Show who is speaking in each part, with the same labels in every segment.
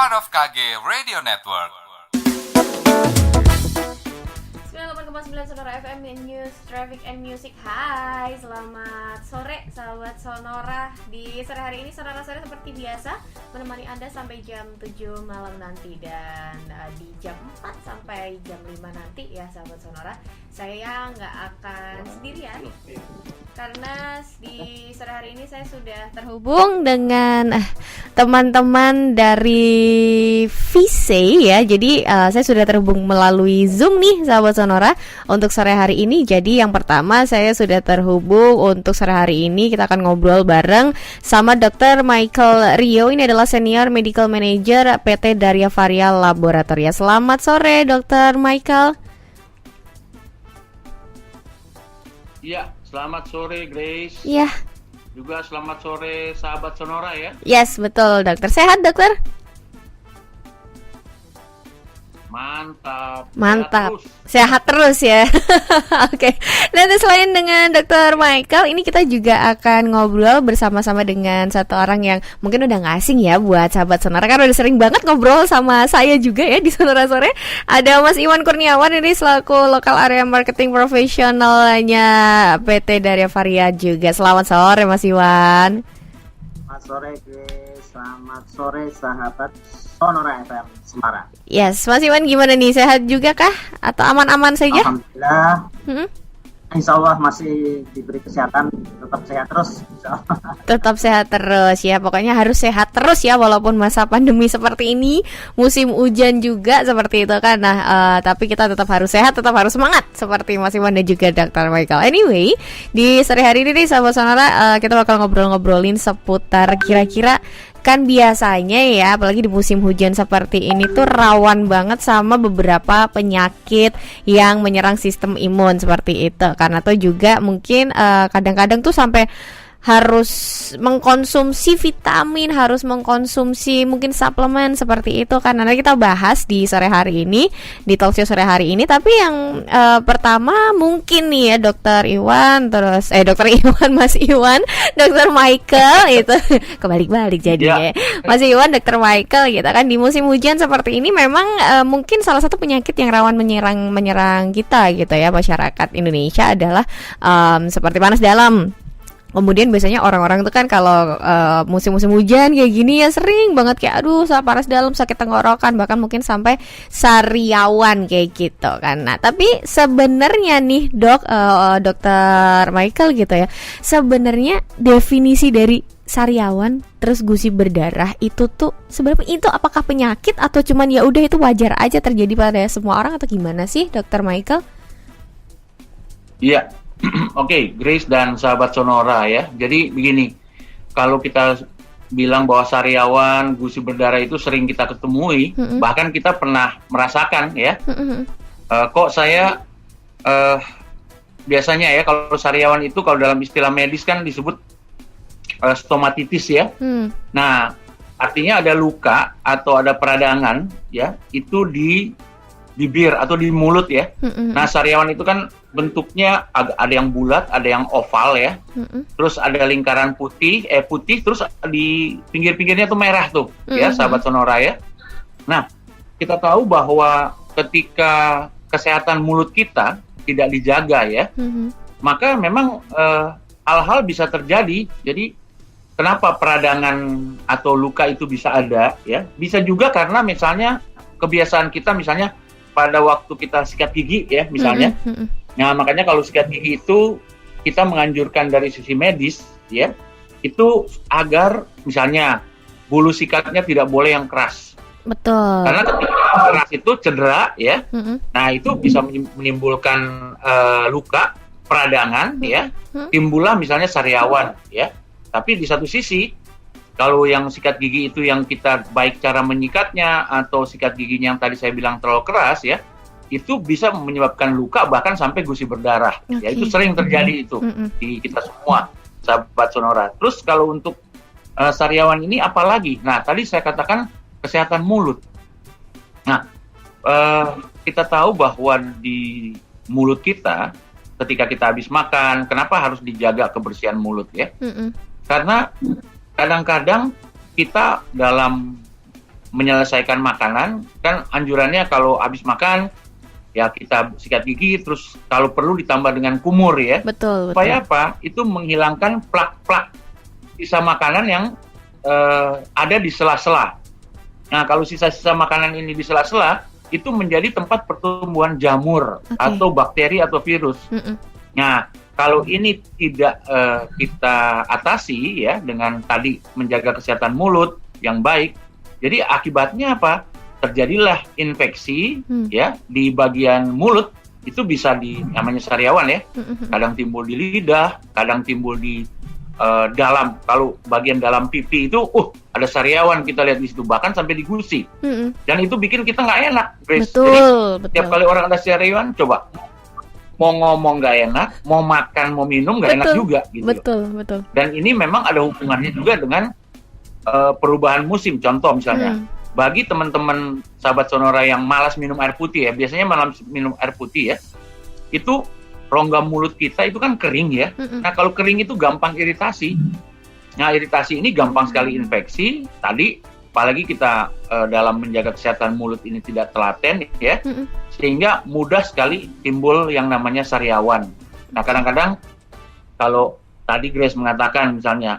Speaker 1: part of KG Radio Network.
Speaker 2: 98,9 Sonora FM News, Traffic and Music. Hai, selamat sore sahabat Sonora. Di sore hari ini Sonora Sore seperti biasa menemani Anda sampai jam 7 malam nanti. Dan di jam 4 sampai jam 5 nanti ya sahabat Sonora, saya nggak akan sendirian, karena di sore hari ini saya sudah terhubung dengan teman-teman dari Vise ya. Jadi saya sudah terhubung melalui Zoom nih sahabat Sonora untuk sore hari ini. Jadi yang pertama saya sudah terhubung untuk sore hari ini. Kita akan ngobrol bareng sama Dr. Michael Rio. Ini adalah Senior Medical Manager PT Daria Varia Laboratoria. Selamat sore Dr. Michael.
Speaker 3: Iya, selamat sore Grace.
Speaker 2: Iya.
Speaker 3: Juga selamat sore sahabat Sonora ya.
Speaker 2: Yes, betul dokter. Sehat dokter? Mantap. Sehat terus ya. Oke. Nanti selain dengan Dr. Michael, ini kita juga akan ngobrol bersama-sama dengan satu orang yang mungkin udah gak asing ya buat sahabat Sonora, karena udah sering banget ngobrol sama saya juga ya di Sonora Sore. Ada Mas Iwan Kurniawan, ini selaku Lokal Area Marketing Profesionalnya PT Daria Varia juga. Selamat sore Mas Iwan.
Speaker 4: Selamat sore guys, selamat sore sahabat Sonora FM Semarang.
Speaker 2: Yes, Mas Iwan gimana nih? Sehat juga kah? Atau aman-aman saja?
Speaker 4: Alhamdulillah. Insya Allah masih diberi kesehatan, tetap sehat terus.
Speaker 2: Tetap sehat terus ya, pokoknya harus sehat terus ya, walaupun masa pandemi seperti ini, musim hujan juga seperti itu kan. Nah, tapi kita tetap harus sehat, tetap harus semangat seperti Mas Iwan dan juga Dr. Michael. Anyway, di sore hari ini nih sahabat Sonora, kita bakal ngobrol-ngobrolin seputar kira-kira kan biasanya ya, apalagi di musim hujan seperti ini tuh rawan banget sama beberapa penyakit yang menyerang sistem imun seperti itu. Karena tuh juga mungkin kadang-kadang tuh sampai harus mengkonsumsi vitamin, harus mengkonsumsi mungkin suplemen seperti itu kan. Nanti kita bahas di sore hari ini, di talkshow sore hari ini. Tapi yang pertama mungkin nih ya Dokter Iwan, terus Dokter Iwan, Mas Iwan, Dokter Michael itu kebalik-balik jadinya. Mas Iwan, Dokter Michael gitu kan, di musim hujan seperti ini memang mungkin salah satu penyakit yang rawan menyerang kita gitu ya, masyarakat Indonesia adalah seperti panas dalam. Kemudian biasanya orang-orang itu kan kalau musim-musim hujan kayak gini ya sering banget kayak aduh panas dalam, sakit tenggorokan, bahkan mungkin sampai sariawan kayak gitu kan. Nah tapi sebenarnya nih Dokter Michael gitu ya, sebenarnya definisi dari sariawan terus gusi berdarah itu tuh sebenarnya itu apakah penyakit atau cuman ya udah itu wajar aja terjadi pada semua orang atau gimana sih Dokter Michael?
Speaker 3: Iya. Oke, Grace dan sahabat Sonora ya. Jadi begini, kalau kita bilang bahwa sariawan, gusi berdarah itu sering kita ketemui, bahkan kita pernah merasakan ya. Kok saya biasanya ya kalau sariawan itu kalau dalam istilah medis kan disebut stomatitis ya. Nah, artinya ada luka atau ada peradangan ya, itu di bibir atau di mulut ya. Nah, sariawan itu kan bentuknya ada yang bulat, ada yang oval ya. Terus ada lingkaran putih, terus di pinggir-pinggirnya tuh merah tuh ya, sahabat Sonora ya. Nah, kita tahu bahwa ketika kesehatan mulut kita tidak dijaga ya, maka memang hal-hal bisa terjadi. Jadi kenapa peradangan atau luka itu bisa ada ya? Bisa juga karena misalnya kebiasaan kita misalnya pada waktu kita sikat gigi ya misalnya. Nah, makanya kalau sikat gigi itu kita menganjurkan dari sisi medis ya, itu agar misalnya bulu sikatnya tidak boleh yang keras.
Speaker 2: Betul.
Speaker 3: Karena ketika keras itu cedera ya. Nah, itu bisa menimbulkan luka, peradangan ya. Timbullah misalnya sariawan ya. Tapi di satu sisi kalau yang sikat gigi itu yang kita baik cara menyikatnya atau sikat giginya yang tadi saya bilang terlalu keras ya, itu bisa menyebabkan luka bahkan sampai gusi berdarah. Ya itu sering terjadi itu di kita semua sahabat Sonora. Terus kalau untuk sariawan ini apalagi? Nah, tadi saya katakan kesehatan mulut. Nah, kita tahu bahwa di mulut kita ketika kita habis makan, kenapa harus dijaga kebersihan mulut ya? Karena kadang-kadang kita dalam menyelesaikan makanan, kan anjurannya kalau habis makan ya kita sikat gigi, terus kalau perlu ditambah dengan kumur ya.
Speaker 2: Betul.
Speaker 3: Supaya apa? Itu menghilangkan plak-plak sisa makanan yang ada di sela-sela. Nah, kalau sisa-sisa makanan ini di sela-sela, itu menjadi tempat pertumbuhan jamur atau bakteri atau virus. Nah, kalau ini tidak kita atasi ya dengan tadi menjaga kesehatan mulut yang baik, jadi akibatnya apa? Terjadilah infeksi ya di bagian mulut, itu bisa namanya sariawan ya. Kadang timbul di lidah, kadang timbul di dalam, kalau bagian dalam pipi itu ada sariawan, kita lihat di situ, bahkan sampai di gusi. Dan itu bikin kita nggak enak, Grace.
Speaker 2: Betul.
Speaker 3: Tiap kali orang ada sariawan, coba mau ngomong nggak enak, mau makan, mau minum nggak enak juga gitu.
Speaker 2: Betul.
Speaker 3: Dan ini memang ada hubungannya juga dengan perubahan musim. Contoh misalnya, bagi teman-teman sahabat Sonora yang malas minum air putih ya, biasanya malas minum air putih ya, itu rongga mulut kita itu kan kering ya. Nah, kalau kering itu gampang iritasi. Nah, iritasi ini gampang sekali infeksi. Tadi, apalagi kita dalam menjaga kesehatan mulut ini tidak telaten ya, sehingga mudah sekali timbul yang namanya sariawan. Nah, kadang-kadang kalau tadi Grace mengatakan misalnya,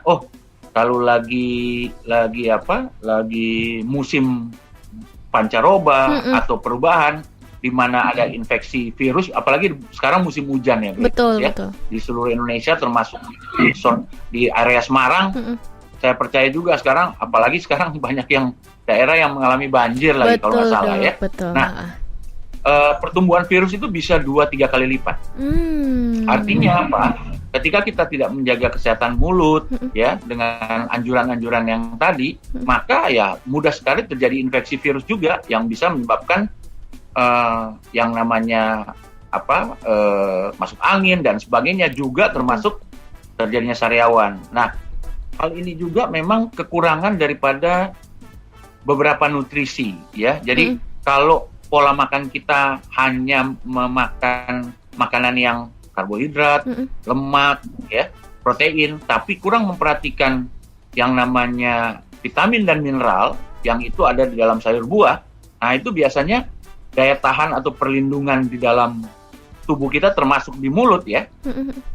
Speaker 3: kalau lagi musim pancaroba atau perubahan, di mana ada infeksi virus, apalagi sekarang musim hujan ya,
Speaker 2: betul.
Speaker 3: Di seluruh Indonesia termasuk di area Semarang, saya percaya juga sekarang, apalagi sekarang banyak yang daerah yang mengalami banjir lagi kalau nggak salah ya. Nah, pertumbuhan virus itu bisa 2-3 kali lipat. Artinya apa? Ketika kita tidak menjaga kesehatan mulut ya dengan anjuran-anjuran yang tadi, maka ya mudah sekali terjadi infeksi virus juga yang bisa menyebabkan yang namanya masuk angin dan sebagainya, juga termasuk terjadinya sariawan. Nah, hal ini juga memang kekurangan daripada beberapa nutrisi ya. Jadi kalau pola makan kita hanya memakan makanan yang karbohidrat, lemak ya, protein, tapi kurang memperhatikan yang namanya vitamin dan mineral yang itu ada di dalam sayur buah, nah itu biasanya daya tahan atau perlindungan di dalam tubuh kita termasuk di mulut ya.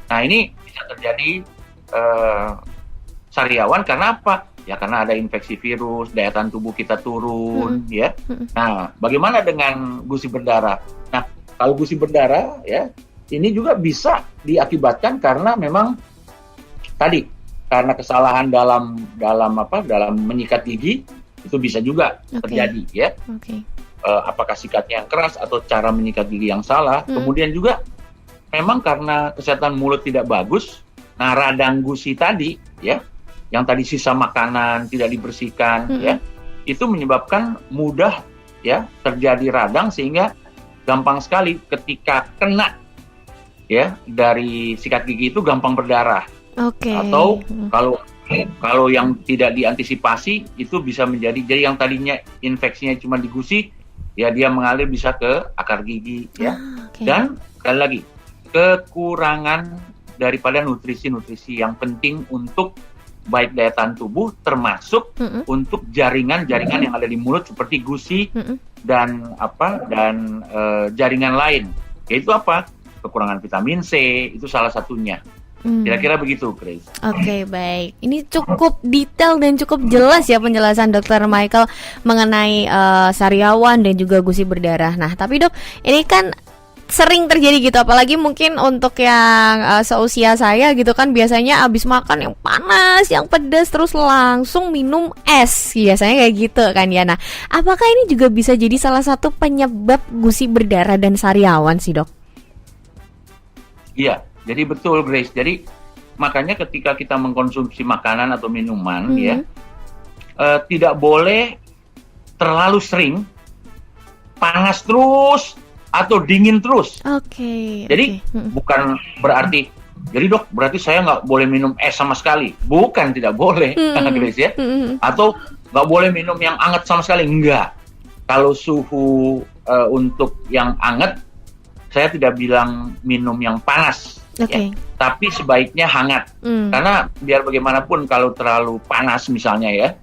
Speaker 3: Nah, ini bisa terjadi sariawan karena apa? Ya karena ada infeksi virus, daya tahan tubuh kita turun ya. Nah, bagaimana dengan gusi berdarah? Nah, kalau gusi berdarah ya, ini juga bisa diakibatkan karena memang tadi karena kesalahan dalam menyikat gigi, itu bisa juga terjadi ya. Apakah sikatnya yang keras atau cara menyikat gigi yang salah. Kemudian juga memang karena kesehatan mulut tidak bagus, nah radang gusi tadi ya, yang tadi sisa makanan tidak dibersihkan ya, itu menyebabkan mudah ya terjadi radang, sehingga gampang sekali ketika kena ya dari sikat gigi itu gampang berdarah. Atau kalau yang tidak diantisipasi itu bisa jadi yang tadinya infeksinya cuma di gusi, ya dia mengalir bisa ke akar gigi ya. Dan sekali lagi, kekurangan daripada nutrisi-nutrisi yang penting untuk baik daya tahan tubuh, termasuk untuk jaringan-jaringan yang ada di mulut seperti gusi dan jaringan lain. Yaitu apa? Kekurangan vitamin C itu salah satunya. Kira-kira begitu, Grace.
Speaker 2: Oke, baik. Ini cukup detail dan cukup jelas ya penjelasan Dr. Michael mengenai sariawan dan juga gusi berdarah. Nah, tapi Dok, ini kan sering terjadi gitu, apalagi mungkin untuk yang seusia saya gitu kan, biasanya abis makan yang panas, yang pedas, terus langsung minum es, biasanya kayak gitu kan ya. Nah, apakah ini juga bisa jadi salah satu penyebab gusi berdarah dan sariawan sih, Dok?
Speaker 3: Iya, jadi betul, Grace. Jadi makanya ketika kita mengkonsumsi makanan atau minuman ya, tidak boleh terlalu sering panas terus atau dingin terus. Jadi bukan berarti, jadi Dok, berarti saya nggak boleh minum es sama sekali. Bukan, tidak boleh, Grace ya. Atau nggak boleh minum yang hangat sama sekali. Enggak. Kalau suhu untuk yang hangat, saya tidak bilang minum yang panas. Ya, tapi sebaiknya hangat. Karena biar bagaimanapun kalau terlalu panas misalnya ya,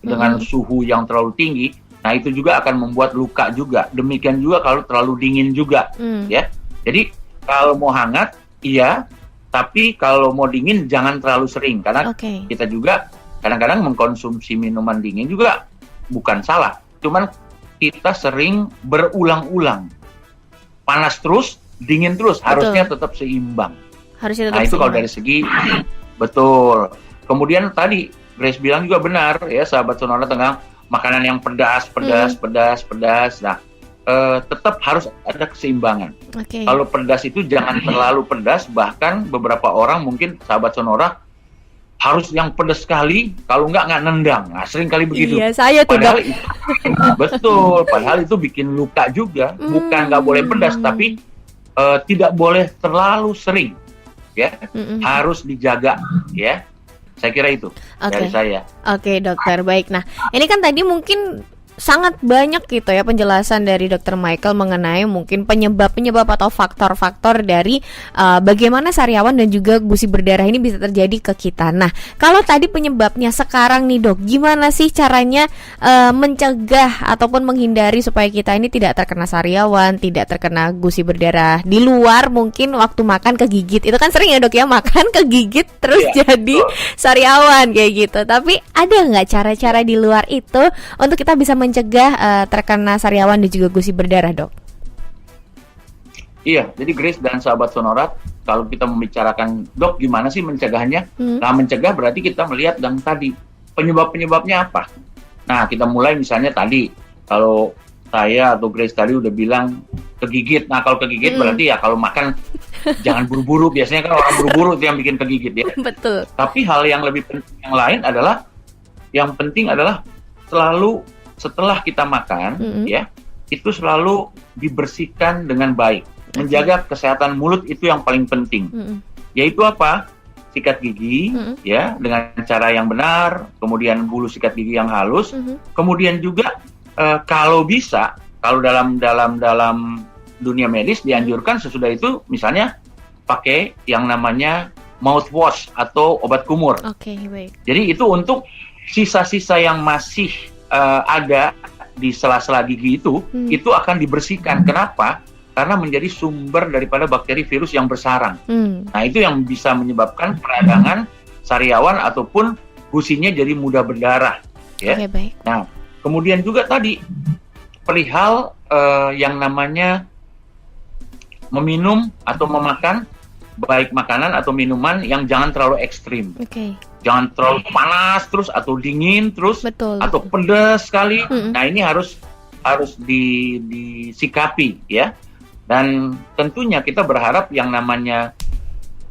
Speaker 3: dengan suhu yang terlalu tinggi. Nah, itu juga akan membuat luka juga. Demikian juga kalau terlalu dingin juga, ya. Jadi kalau mau hangat, iya, tapi kalau mau dingin jangan terlalu sering, karena kita juga kadang-kadang mengkonsumsi minuman dingin juga bukan salah. Cuman kita sering berulang-ulang, panas terus, dingin terus, harusnya tetap seimbang.
Speaker 2: Harusnya tetap
Speaker 3: nah, itu
Speaker 2: seimbang.
Speaker 3: kalau dari segi betul. Kemudian tadi Grace bilang juga benar, ya, sahabat Sonora tentang makanan yang pedas. Nah, tetap harus ada keseimbangan. Kalau pedas itu jangan terlalu pedas, bahkan beberapa orang mungkin sahabat Sonora harus yang pedas sekali, kalau nggak nendang. Nah, sering kali begitu.
Speaker 2: Iya, saya tuh.
Speaker 3: Betul, padahal itu bikin luka juga. Bukan nggak boleh pedas, tapi tidak boleh terlalu sering, ya. Harus dijaga, ya. Saya kira itu dari saya.
Speaker 2: Oke, dokter. Baik. Nah, ini kan tadi mungkin sangat banyak gitu ya penjelasan dari Dr. Michael mengenai mungkin penyebab atau faktor-faktor dari bagaimana sariawan dan juga gusi berdarah ini bisa terjadi ke kita. Nah, kalau tadi penyebabnya sekarang nih dok, gimana sih caranya mencegah ataupun menghindari supaya kita ini tidak terkena sariawan, tidak terkena gusi berdarah di luar mungkin waktu makan kegigit. Itu kan sering ya dok ya, makan kegigit terus jadi sariawan kayak gitu. Tapi ada nggak cara-cara di luar itu untuk kita bisa mencegah terkena sariawan dan juga gusi berdarah, dok?
Speaker 3: Iya, jadi Grace dan sahabat Sonora, kalau kita membicarakan, dok, gimana sih mencegahnya? Nah, mencegah berarti kita melihat yang tadi, penyebab-penyebabnya apa? Nah, kita mulai misalnya tadi, kalau saya atau Grace tadi udah bilang kegigit. Nah, kalau kegigit berarti ya kalau makan jangan buru-buru. Biasanya kan orang buru-buru itu yang bikin kegigit, ya.
Speaker 2: Betul.
Speaker 3: Tapi hal yang lebih penting yang lain adalah, selalu setelah kita makan, ya, itu selalu dibersihkan dengan baik. Menjaga kesehatan mulut itu yang paling penting. Yaitu apa? Sikat gigi, ya, dengan cara yang benar. Kemudian bulu sikat gigi yang halus. Kemudian juga kalau bisa, kalau dalam dunia medis dianjurkan sesudah itu, misalnya pakai yang namanya mouthwash atau obat kumur.
Speaker 2: Baik. Jadi
Speaker 3: itu untuk sisa-sisa yang masih ada di sela-sela gigi itu akan dibersihkan. Kenapa? Karena menjadi sumber daripada bakteri virus yang bersarang. Nah, itu yang bisa menyebabkan peradangan sariawan ataupun gusinya jadi mudah berdarah. Ya.
Speaker 2: Baik.
Speaker 3: Nah, kemudian juga tadi perihal yang namanya meminum atau memakan baik makanan atau minuman yang jangan terlalu ekstrim. Jangan terlalu panas terus atau dingin terus.
Speaker 2: Betul.
Speaker 3: Atau pedas sekali. Nah, ini harus disikapi, ya. Dan tentunya kita berharap yang namanya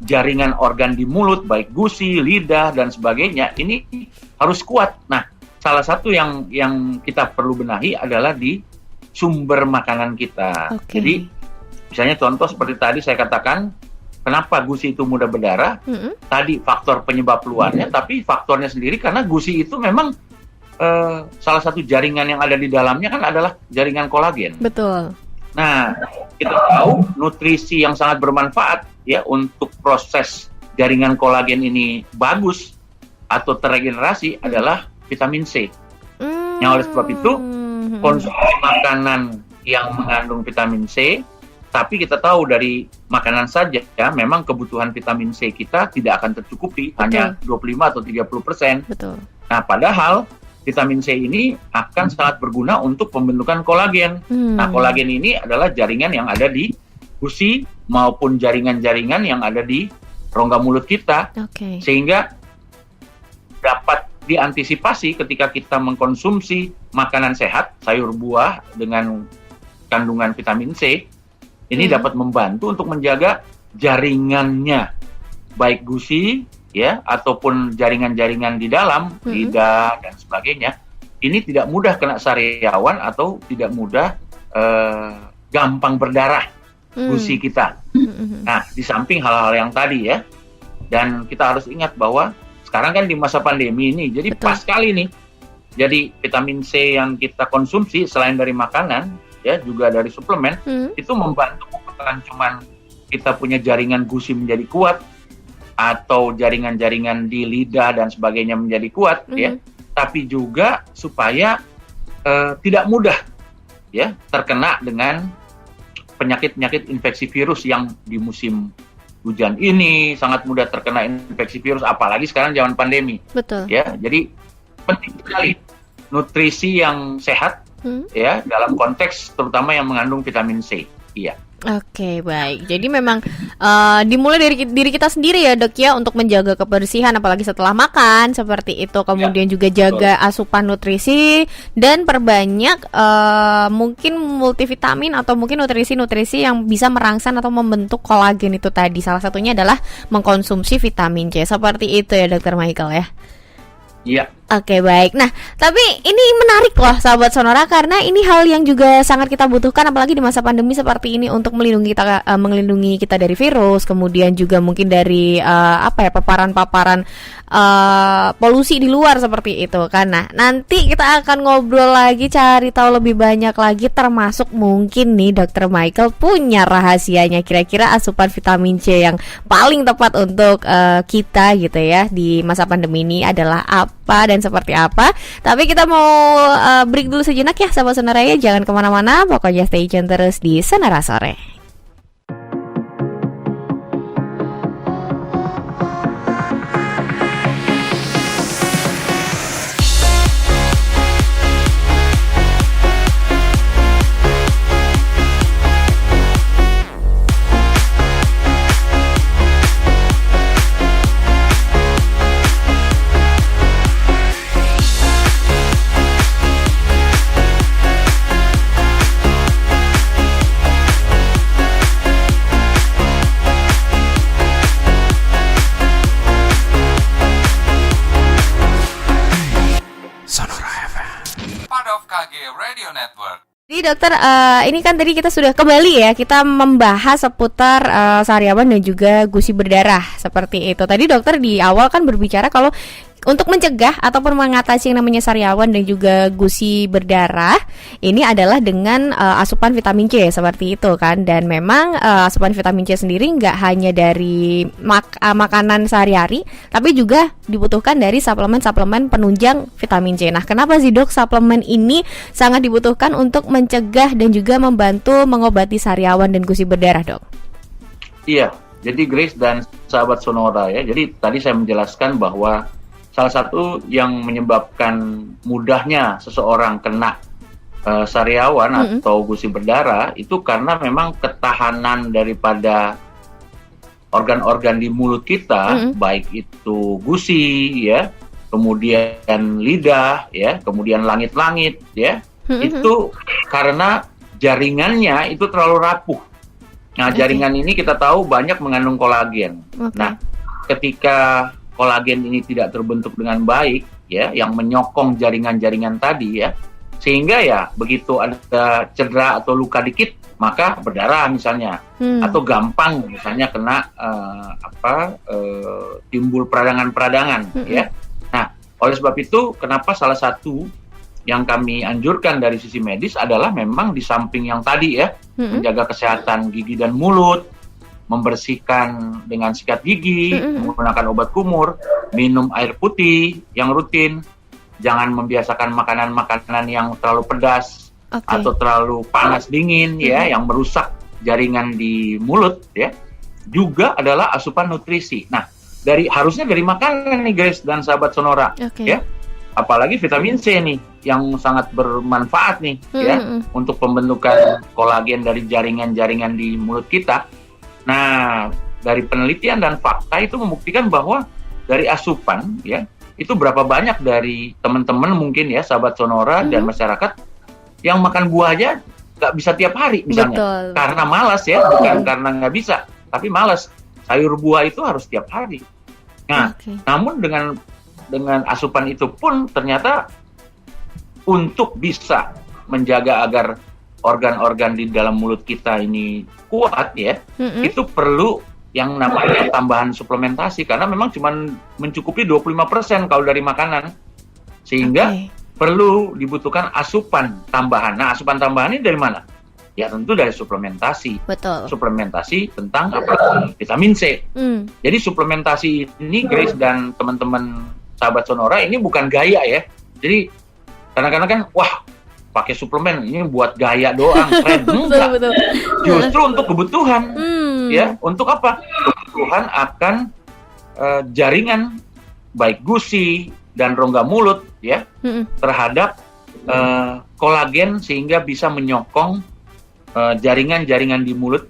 Speaker 3: jaringan organ di mulut, baik gusi, lidah dan sebagainya, ini harus kuat. Nah, salah satu yang kita perlu benahi adalah di sumber makanan kita. Jadi misalnya contoh seperti tadi saya katakan, kenapa gusi itu mudah berdarah? Tadi faktor penyebab luarnya, tapi faktornya sendiri karena gusi itu memang salah satu jaringan yang ada di dalamnya kan adalah jaringan kolagen.
Speaker 2: Betul.
Speaker 3: Nah, kita tahu nutrisi yang sangat bermanfaat ya untuk proses jaringan kolagen ini bagus atau terregenerasi adalah vitamin C. Yang oleh sebab itu konsumsi makanan yang mengandung vitamin C. Tapi kita tahu dari makanan saja, ya, memang kebutuhan vitamin C kita tidak akan tercukupi, hanya 25 atau 30%.
Speaker 2: Betul.
Speaker 3: Nah, padahal vitamin C ini akan sangat berguna untuk pembentukan kolagen. Nah, kolagen ini adalah jaringan yang ada di gusi maupun jaringan-jaringan yang ada di rongga mulut kita. Sehingga dapat diantisipasi ketika kita mengkonsumsi makanan sehat, sayur buah dengan kandungan vitamin C. Ini dapat membantu untuk menjaga jaringannya, baik gusi, ya, ataupun jaringan-jaringan di dalam, lidah, dan sebagainya. Ini tidak mudah kena sariawan atau tidak mudah gampang berdarah gusi kita. Nah, di samping hal-hal yang tadi ya, dan kita harus ingat bahwa sekarang kan di masa pandemi ini, jadi pas sekali nih. Jadi vitamin C yang kita konsumsi selain dari makanan, ya juga dari suplemen, itu membantu bukan cuma kita punya jaringan gusi menjadi kuat atau jaringan-jaringan di lidah dan sebagainya menjadi kuat, ya, tapi juga supaya tidak mudah ya terkena dengan penyakit-penyakit infeksi virus yang di musim hujan ini sangat mudah terkena infeksi virus, apalagi sekarang zaman pandemi.
Speaker 2: Betul.
Speaker 3: Ya, jadi penting sekali nutrisi yang sehat ya dalam konteks terutama yang mengandung vitamin C. Iya.
Speaker 2: Oke, baik. Jadi memang dimulai dari diri kita sendiri ya, Dok ya, untuk menjaga kebersihan apalagi setelah makan seperti itu. Kemudian juga jaga asupan nutrisi dan perbanyak mungkin multivitamin atau mungkin nutrisi-nutrisi yang bisa merangsang atau membentuk kolagen itu tadi. Salah satunya adalah mengkonsumsi vitamin C. Seperti itu ya, Dokter Michael ya.
Speaker 3: Iya.
Speaker 2: Oke, baik. Nah, tapi ini menarik loh sahabat Sonora, karena ini hal yang juga sangat kita butuhkan apalagi di masa pandemi seperti ini untuk melindungi kita dari virus, kemudian juga mungkin dari paparan-paparan polusi di luar seperti itu kan. Nah, nanti kita akan ngobrol lagi, cari tahu lebih banyak lagi, termasuk mungkin nih Dr. Michael punya rahasianya, kira-kira asupan vitamin C yang paling tepat untuk kita gitu ya di masa pandemi ini adalah apa dan seperti apa. Tapi kita mau break dulu sejenak ya sahabat Sonora ya, jangan kemana-mana, pokoknya stay tune terus di Sonora Sore.
Speaker 1: Radio Network.
Speaker 2: Jadi dokter, ini kan tadi kita sudah kembali ya, kita membahas seputar sariawan dan juga gusi berdarah seperti itu. Tadi dokter di awal kan berbicara kalau untuk mencegah ataupun mengatasi yang namanya sariawan dan juga gusi berdarah ini adalah dengan asupan vitamin C seperti itu kan. Dan memang asupan vitamin C sendiri nggak hanya dari makanan sehari-hari, tapi juga dibutuhkan dari suplemen-suplemen penunjang vitamin C. Nah, kenapa sih dok suplemen ini sangat dibutuhkan untuk mencegah dan juga membantu mengobati sariawan dan gusi berdarah, dok?
Speaker 3: Iya, jadi Grace dan sahabat Sonora ya, jadi tadi saya menjelaskan bahwa salah satu yang menyebabkan mudahnya seseorang kena sariawan atau gusi berdarah itu karena memang ketahanan daripada organ-organ di mulut kita, baik itu gusi ya, kemudian lidah ya, kemudian langit-langit ya, itu karena jaringannya itu terlalu rapuh. Nah, jaringan ini kita tahu banyak mengandung kolagen. Nah, ketika kolagen ini tidak terbentuk dengan baik ya, yang menyokong jaringan-jaringan tadi ya, sehingga ya begitu ada cedera atau luka dikit maka berdarah misalnya, atau gampang misalnya kena timbul peradangan-peradangan ya. Nah, oleh sebab itu kenapa salah satu yang kami anjurkan dari sisi medis adalah memang di samping yang tadi ya, menjaga kesehatan gigi dan mulut, membersihkan dengan sikat gigi, menggunakan obat kumur, minum air putih yang rutin, jangan membiasakan makanan-makanan yang terlalu pedas atau terlalu panas dingin ya, yang merusak jaringan di mulut ya. Juga adalah asupan nutrisi. Nah, harusnya dari makanan nih Grace dan sahabat Sonora ya. Apalagi vitamin C nih yang sangat bermanfaat nih ya untuk pembentukan kolagen dari jaringan-jaringan di mulut kita. Nah, dari penelitian dan fakta itu membuktikan bahwa dari asupan ya, itu berapa banyak dari teman-teman mungkin ya sahabat Sonora dan masyarakat yang makan buah aja nggak bisa tiap hari misalnya. Betul. Karena malas ya, bukan karena nggak bisa, tapi malas. Sayur buah itu harus tiap hari. Nah, namun dengan asupan itu pun ternyata untuk bisa menjaga agar organ-organ di dalam mulut kita ini kuat ya, itu perlu yang namanya tambahan suplementasi, karena memang cuma mencukupi 25% kalau dari makanan, sehingga perlu dibutuhkan asupan tambahan. Nah, asupan tambahan ini dari mana? Ya tentu dari suplementasi.
Speaker 2: Betul.
Speaker 3: Suplementasi tentang vitamin C. Jadi suplementasi ini Grace dan teman-teman sahabat Sonora ini bukan gaya ya. Jadi kadang-kadang kan, wah pakai suplemen ini buat gaya doang, tren. Enggak.
Speaker 2: Betul.
Speaker 3: Justru untuk kebutuhan. Ya, untuk apa? Kebutuhan akan jaringan baik gusi dan rongga mulut ya terhadap kolagen sehingga bisa menyokong jaringan-jaringan di mulut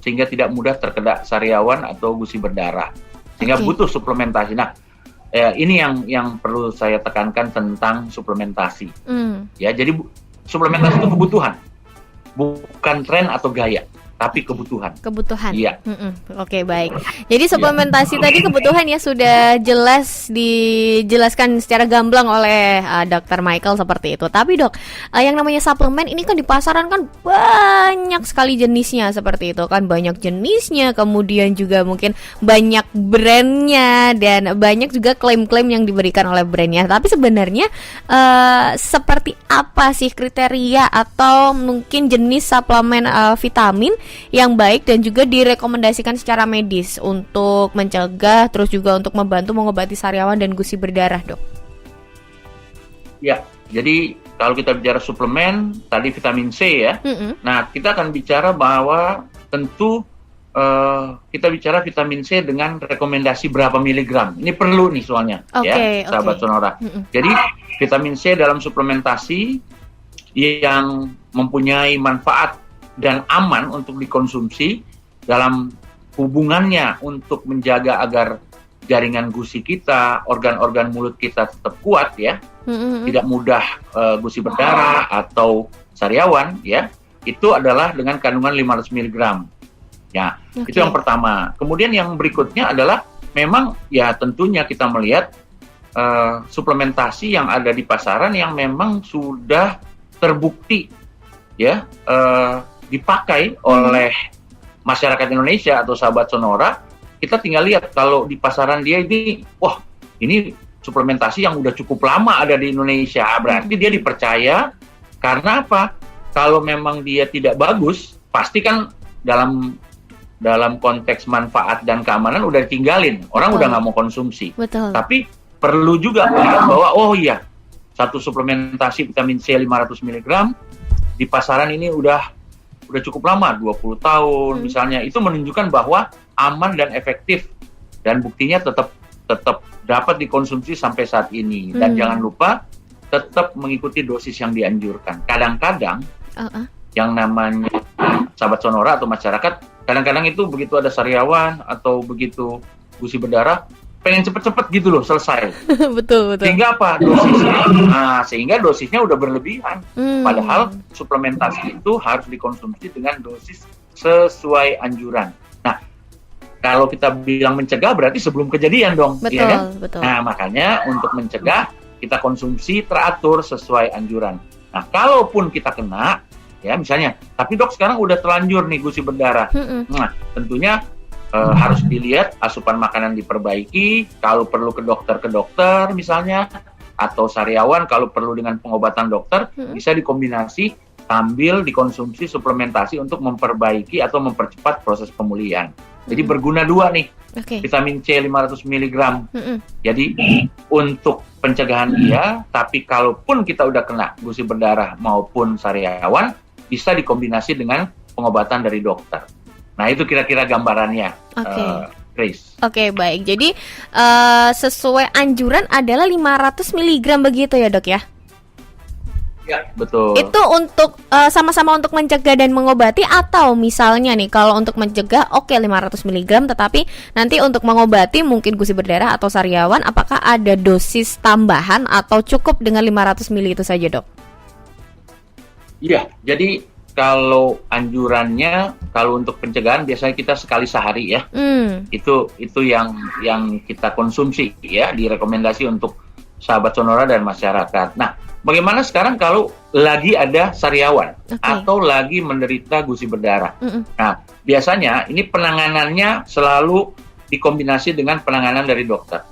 Speaker 3: sehingga tidak mudah terkena sariawan atau gusi berdarah. Sehingga butuh suplementasi. Nah, ini yang perlu saya tekankan tentang suplementasi. Ya, jadi suplementasi itu kebutuhan, bukan tren atau gaya, tapi kebutuhan. Iya.
Speaker 2: Oke, baik. Jadi suplementasi tadi kebutuhan ya sudah jelas dijelaskan secara gamblang oleh Dr. Michael seperti itu. Tapi Dok, yang namanya suplemen ini kan di pasaran kan banyak sekali jenisnya seperti itu kan, banyak jenisnya, kemudian juga mungkin banyak brandnya dan banyak juga klaim-klaim yang diberikan oleh brandnya. Tapi sebenarnya seperti apa sih kriteria atau mungkin jenis suplemen vitamin yang baik dan juga direkomendasikan secara medis untuk mencegah terus juga untuk membantu mengobati sariawan dan gusi berdarah, Dok?
Speaker 3: Ya, jadi kalau kita bicara suplemen tadi vitamin C ya. Nah, kita akan bicara bahwa tentu kita bicara vitamin C dengan rekomendasi berapa miligram. Ini perlu nih soalnya ya, sahabat Sonora. Jadi vitamin C dalam suplementasi yang mempunyai manfaat dan aman untuk dikonsumsi dalam hubungannya untuk menjaga agar jaringan gusi kita, organ-organ mulut kita tetap kuat ya, tidak mudah gusi berdarah atau sariawan ya, itu adalah dengan kandungan 500 mg. Ya, itu yang pertama. Kemudian yang berikutnya adalah memang ya tentunya kita melihat suplementasi yang ada di pasaran yang memang sudah terbukti ya dipakai oleh masyarakat Indonesia atau sahabat Sonora. Kita tinggal lihat kalau di pasaran dia ini, wah ini suplementasi yang udah cukup lama ada di Indonesia, berarti dia dipercaya. Karena apa? Kalau memang dia tidak bagus, pasti kan dalam konteks manfaat dan keamanan udah ditinggalin, orang udah nggak mau konsumsi. Tapi perlu juga melihat bahwa oh iya, satu suplementasi vitamin C 500 mg di pasaran ini udah cukup lama, 20 tahun misalnya, itu menunjukkan bahwa aman dan efektif dan buktinya tetap dapat dikonsumsi sampai saat ini. Dan jangan lupa tetap mengikuti dosis yang dianjurkan. Kadang-kadang yang namanya sahabat Sonora atau masyarakat, kadang-kadang itu begitu ada sariawan atau begitu gusi berdarah, pengen cepet-cepet gitu loh selesai. Betul. Sehingga apa? Sehingga dosisnya udah berlebihan. Padahal suplementasi itu harus dikonsumsi dengan dosis sesuai anjuran. Nah, kalau kita bilang mencegah berarti sebelum kejadian dong.
Speaker 2: Betul,
Speaker 3: ya kan?
Speaker 2: Betul.
Speaker 3: Nah, makanya untuk mencegah kita konsumsi teratur sesuai anjuran. Nah, kalaupun kita kena, ya misalnya, tapi dok sekarang udah terlanjur nih gusi berdarah. Nah, tentunya harus dilihat asupan makanan diperbaiki, kalau perlu ke dokter misalnya, atau sariawan kalau perlu dengan pengobatan dokter, bisa dikombinasi sambil dikonsumsi suplementasi untuk memperbaiki atau mempercepat proses pemulihan. Jadi berguna dua nih, vitamin C 500 mg. Jadi untuk pencegahan iya, tapi kalaupun kita udah kena gusi berdarah maupun sariawan, bisa dikombinasi dengan pengobatan dari dokter. Nah, itu kira-kira gambarannya, Grace.
Speaker 2: Oke, baik. Jadi sesuai anjuran adalah 500 mg begitu ya, Dok ya?
Speaker 3: Ya, betul.
Speaker 2: Itu untuk sama-sama untuk mencegah dan mengobati, atau misalnya nih kalau untuk mencegah 500 mg, tetapi nanti untuk mengobati mungkin gusi berdarah atau sariawan, apakah ada dosis tambahan atau cukup dengan 500 ml itu saja, Dok?
Speaker 3: Iya, jadi kalau anjurannya, kalau untuk pencegahan biasanya kita sekali sehari ya. Itu yang kita konsumsi ya, direkomendasi untuk sahabat Sonora dan masyarakat. Nah, bagaimana sekarang kalau lagi ada sariawan atau lagi menderita gusi berdarah? Nah, biasanya ini penanganannya selalu dikombinasi dengan penanganan dari dokter.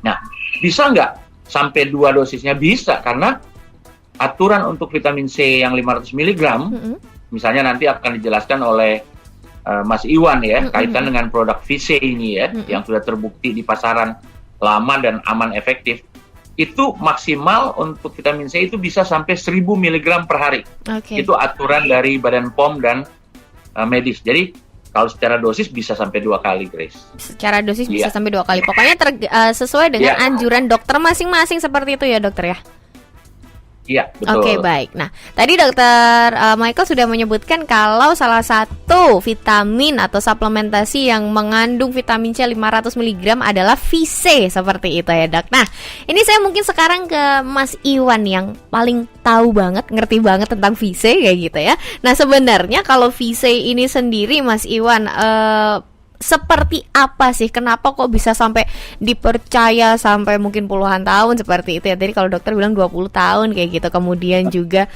Speaker 3: Nah, bisa nggak sampai 2 dosisnya? Bisa, karena aturan untuk vitamin C yang 500 mg, misalnya nanti akan dijelaskan oleh Mas Iwan ya, kaitan dengan produk VC ini ya, yang sudah terbukti di pasaran lama dan aman efektif. itu maksimal untuk vitamin C itu bisa sampai 1000 mg per hari.
Speaker 2: Oke.
Speaker 3: Itu aturan dari Badan POM dan medis. Jadi kalau secara dosis bisa sampai 2 kali, Grace.
Speaker 2: Secara dosis bisa
Speaker 3: Iya.
Speaker 2: sampai 2 kali. Pokoknya sesuai dengan
Speaker 3: Iya.
Speaker 2: anjuran dokter masing-masing seperti itu ya dokter ya.
Speaker 3: Iya, betul.
Speaker 2: Oke, baik. Nah, tadi dokter Michael sudah menyebutkan kalau salah satu vitamin atau suplementasi yang mengandung vitamin C 500 mg adalah VC, seperti itu ya dok. Nah, ini saya mungkin sekarang ke Mas Iwan yang paling tahu banget, ngerti banget tentang VC kayak gitu ya. Nah, sebenarnya kalau VC ini sendiri Mas Iwan, seperti apa sih? Kenapa kok bisa sampai dipercaya sampai mungkin puluhan tahun seperti itu ya? Tadi kalau dokter bilang 20 tahun kayak gitu. Kemudian juga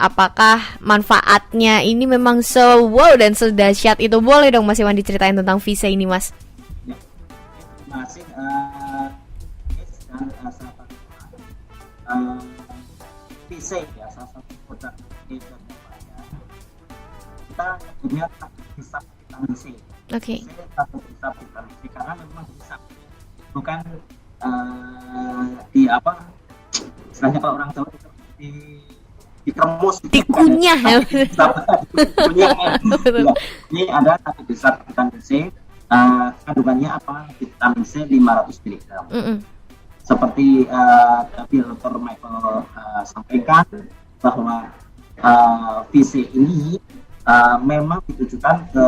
Speaker 2: apakah manfaatnya ini memang wow dan sedahsyat itu? Boleh dong Mas Iwan diceritain tentang VC ini, Mas?
Speaker 4: Ya, terima kasih. VC ya, salah satu produk kita punya bisa vitamin C.
Speaker 2: Oke.
Speaker 4: Satu bisa vitamin C karena memang bisa, bukan di apa istilahnya kalau orang Jawa itu dikeremus,
Speaker 2: Dikunyah ya.
Speaker 4: dikunyah. Ya, ini ada satu bisa vitamin C, kandungannya apa? Vitamin C 500 mg. Seperti tadi Dr. Michael sampaikan bahwa VC ini memang ditujukan ke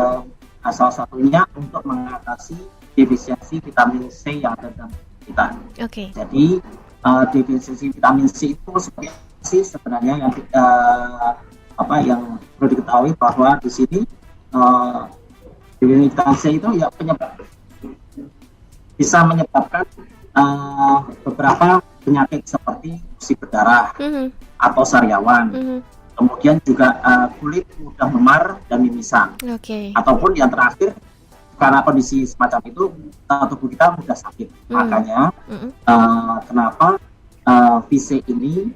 Speaker 4: salah satunya untuk mengatasi defisiensi vitamin C yang ada dalam kita.
Speaker 2: Oke.
Speaker 4: Jadi defisiensi vitamin C itu seperti apa sih sebenarnya yang perlu diketahui bahwa di sini defisiensi vitamin C itu ya bisa menyebabkan beberapa penyakit seperti gusi berdarah atau sariawan. Kemudian juga kulit mudah memar dan mimisan. Ataupun yang terakhir, karena kondisi semacam itu tubuh kita mudah sakit. Makanya kenapa VC ini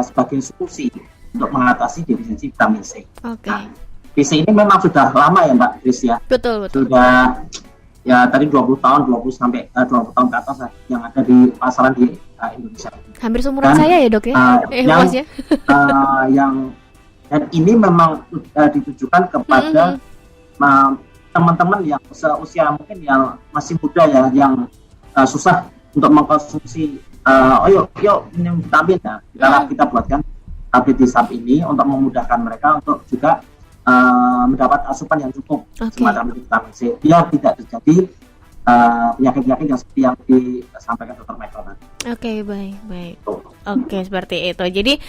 Speaker 4: sebagai solusi untuk mengatasi defisiensi vitamin C. Nah, VC ini memang sudah lama ya Mbak Chris ya.
Speaker 2: Betul.
Speaker 4: Sudah ya tadi 20 tahun ke atas yang ada di pasaran di Indonesia.
Speaker 2: Hampir seumuran saya ya dok ya. Mas ya.
Speaker 4: Dan ini memang ditujukan kepada teman-teman yang seusia mungkin yang masih muda ya, yang susah untuk mengkonsumsi yuk minum vitamin ya. Kita buatkan ABDSAP ini untuk memudahkan mereka untuk juga mendapat asupan yang cukup semacam vitamin C, biar tidak terjadi penyakit-penyakit yang seperti yang disampaikan Dr. Michael.
Speaker 2: Oke, baik. Oke, seperti itu. Jadi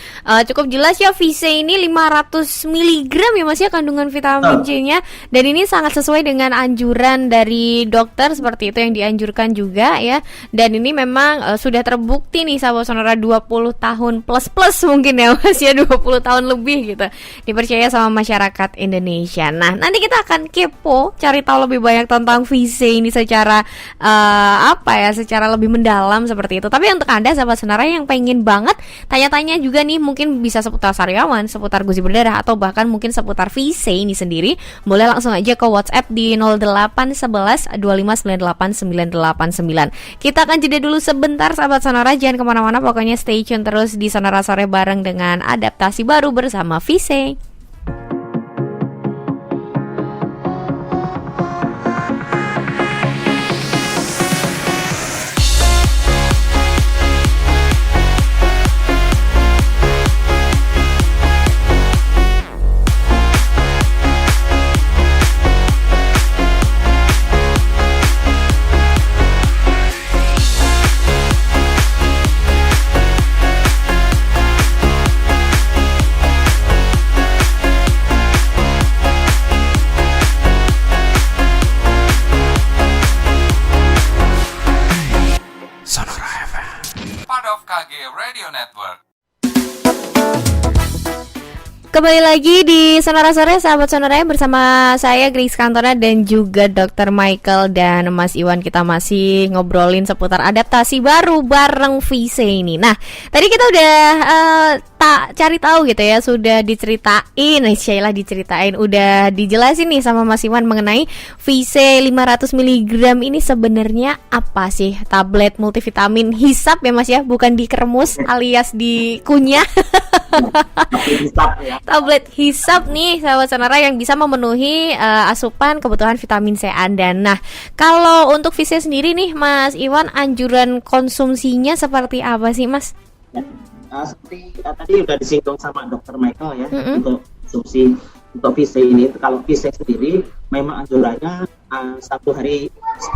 Speaker 2: cukup jelas ya VC ini 500 mg ya Mas ya kandungan vitamin C-nya, dan ini sangat sesuai dengan anjuran dari dokter seperti itu yang dianjurkan juga ya. Dan ini memang sudah terbukti nih sahabat Sonora 20 tahun plus mungkin ya Mas ya, 20 tahun lebih gitu dipercaya sama masyarakat Indonesia. Nah, nanti kita akan kepo cari tahu lebih banyak tentang VC ini secara secara lebih mendalam seperti itu. Tapi untuk Anda sahabat Sonora yang pengen banget tanya-tanya juga nih, mungkin bisa seputar sariawan, seputar gusi berdarah, atau bahkan mungkin seputar VC ini sendiri, boleh langsung aja ke WhatsApp di 0811 2598989. Kita akan jeda dulu sebentar sahabat Sonora, jangan kemana-mana, pokoknya stay tune terus di Sonora Sore bareng dengan adaptasi baru bersama VC.
Speaker 1: Radio Network.
Speaker 2: Kembali lagi di Sonora Sore sahabat Sonora bersama saya Grace Cantona dan juga Dr. Michael dan Mas Iwan. Kita masih ngobrolin seputar adaptasi baru bareng VC ini. Nah, tadi kita udah cari tahu gitu ya, sudah diceritain, udah dijelasin nih sama Mas Iwan mengenai VC 500 mg ini sebenarnya apa sih? Tablet multivitamin hisap ya Mas ya, bukan dikeremus alias dikunyah. Tablet hisap nih sahabat Sonora yang bisa memenuhi asupan kebutuhan vitamin C Anda. Nah, kalau untuk VC sendiri nih Mas Iwan, anjuran konsumsinya seperti apa sih Mas?
Speaker 4: Seperti tadi udah disinggung sama Dr. Michael ya, untuk konsumsi untuk VC ini. Kalau VC sendiri memang anjurannya satu hari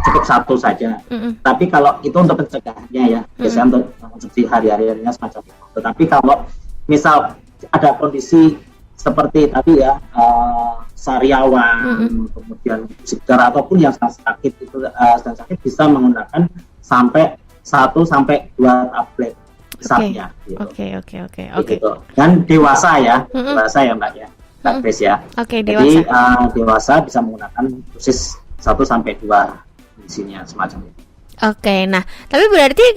Speaker 4: cukup satu saja. Tapi kalau itu untuk pencegahannya ya, biasanya untuk konsumsi hari-harinya semacam itu. Tetapi kalau misal ada kondisi seperti tadi ya, sariawan, kemudian segera ataupun yang sedang sakit itu sedang sakit, bisa menggunakan sampai 1-2 tablet hisapnya.
Speaker 2: Oke.
Speaker 4: Gitu. Dan dewasa ya Mbak ya, Mbak Grace ya.
Speaker 2: Dewasa.
Speaker 4: Jadi dewasa bisa menggunakan dosis 1-2 isinya semacam itu.
Speaker 2: Oke, nah tapi berarti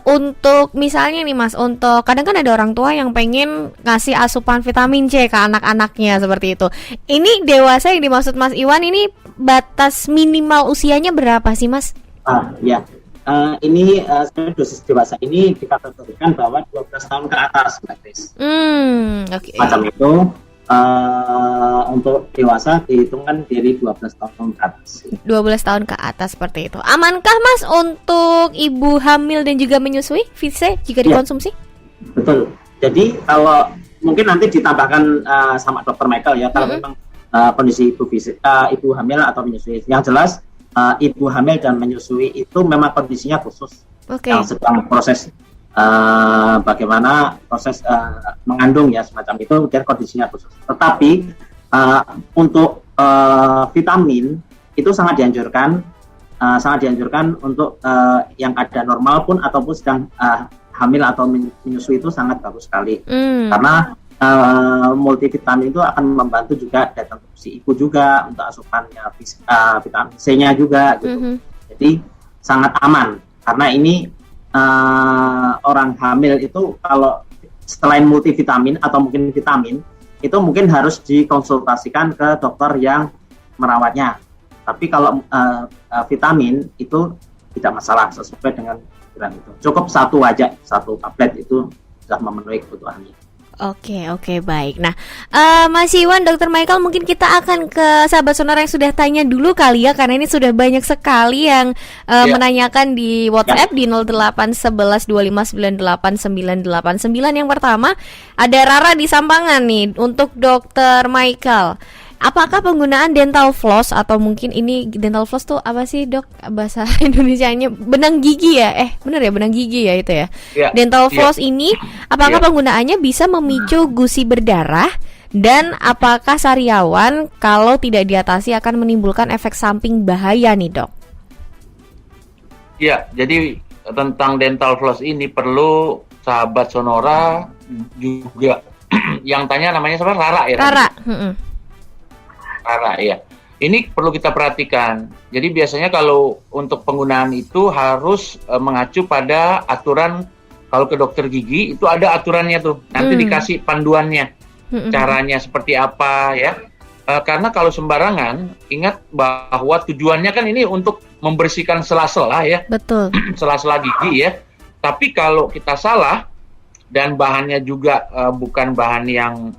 Speaker 2: untuk misalnya nih Mas, untuk kadang kan ada orang tua yang pengen ngasih asupan vitamin C ke anak-anaknya seperti itu. Ini dewasa yang dimaksud Mas Iwan ini batas minimal usianya berapa sih Mas?
Speaker 4: Ya. Ini dosis dewasa ini dikategorikan bahwa 12 tahun ke atas, Mbak Grace.
Speaker 2: Okay.
Speaker 4: Macam itu untuk dewasa dihitungkan dari 12 tahun ke atas.
Speaker 2: 12 tahun ke atas seperti itu. Amankah Mas untuk ibu hamil dan juga menyusui VC jika dikonsumsi?
Speaker 4: Betul. Jadi kalau mungkin nanti ditambahkan sama Dr. Michael ya, kalau memang kondisi ibu hamil atau menyusui. Yang jelas ibu hamil dan menyusui itu memang kondisinya khusus, yang sedang proses bagaimana proses mengandung ya, semacam itu, dan kondisinya khusus. Tetapi untuk vitamin itu sangat dianjurkan untuk yang keadaan normal pun ataupun sedang hamil atau menyusui itu sangat bagus sekali, karena multivitamin itu akan membantu juga datang si ibu juga untuk asupannya vitamin C-nya juga gitu. Jadi sangat aman, karena ini orang hamil itu kalau selain multivitamin atau mungkin vitamin itu mungkin harus dikonsultasikan ke dokter yang merawatnya. Tapi kalau vitamin itu tidak masalah, sesuai dengan aturan itu. Cukup satu tablet itu sudah memenuhi kebutuhannya.
Speaker 2: Oke, baik. Nah, Mas Iwan, Dr. Michael, mungkin kita akan ke sahabat Sonora yang sudah tanya dulu kali ya, karena ini sudah banyak sekali yang menanyakan di WhatsApp di 081125989989. Yang pertama, ada Rara di Sampangan nih, untuk Dr. Michael. Apakah penggunaan dental floss, atau mungkin ini dental floss tuh apa sih dok bahasa Indonesianya, benang gigi ya? Bener ya, benang gigi ya itu ya? Dental floss ini apakah penggunaannya bisa memicu gusi berdarah, dan apakah sariawan kalau tidak diatasi akan menimbulkan efek samping bahaya nih dok?
Speaker 3: Ya, jadi tentang dental floss ini perlu sahabat Sonora juga yang tanya namanya siapa? Rara ya?
Speaker 2: Rara.
Speaker 3: Rara ya. Ini perlu kita perhatikan. Jadi biasanya kalau untuk penggunaan itu harus mengacu pada aturan. Kalau ke dokter gigi itu ada aturannya tuh. Nanti dikasih panduannya. Caranya seperti apa ya. Karena kalau sembarangan, ingat bahwa tujuannya kan ini untuk membersihkan sela-sela ya.
Speaker 2: Betul.
Speaker 3: Sela-sela gigi ya. Tapi kalau kita salah dan bahannya juga bukan bahan yang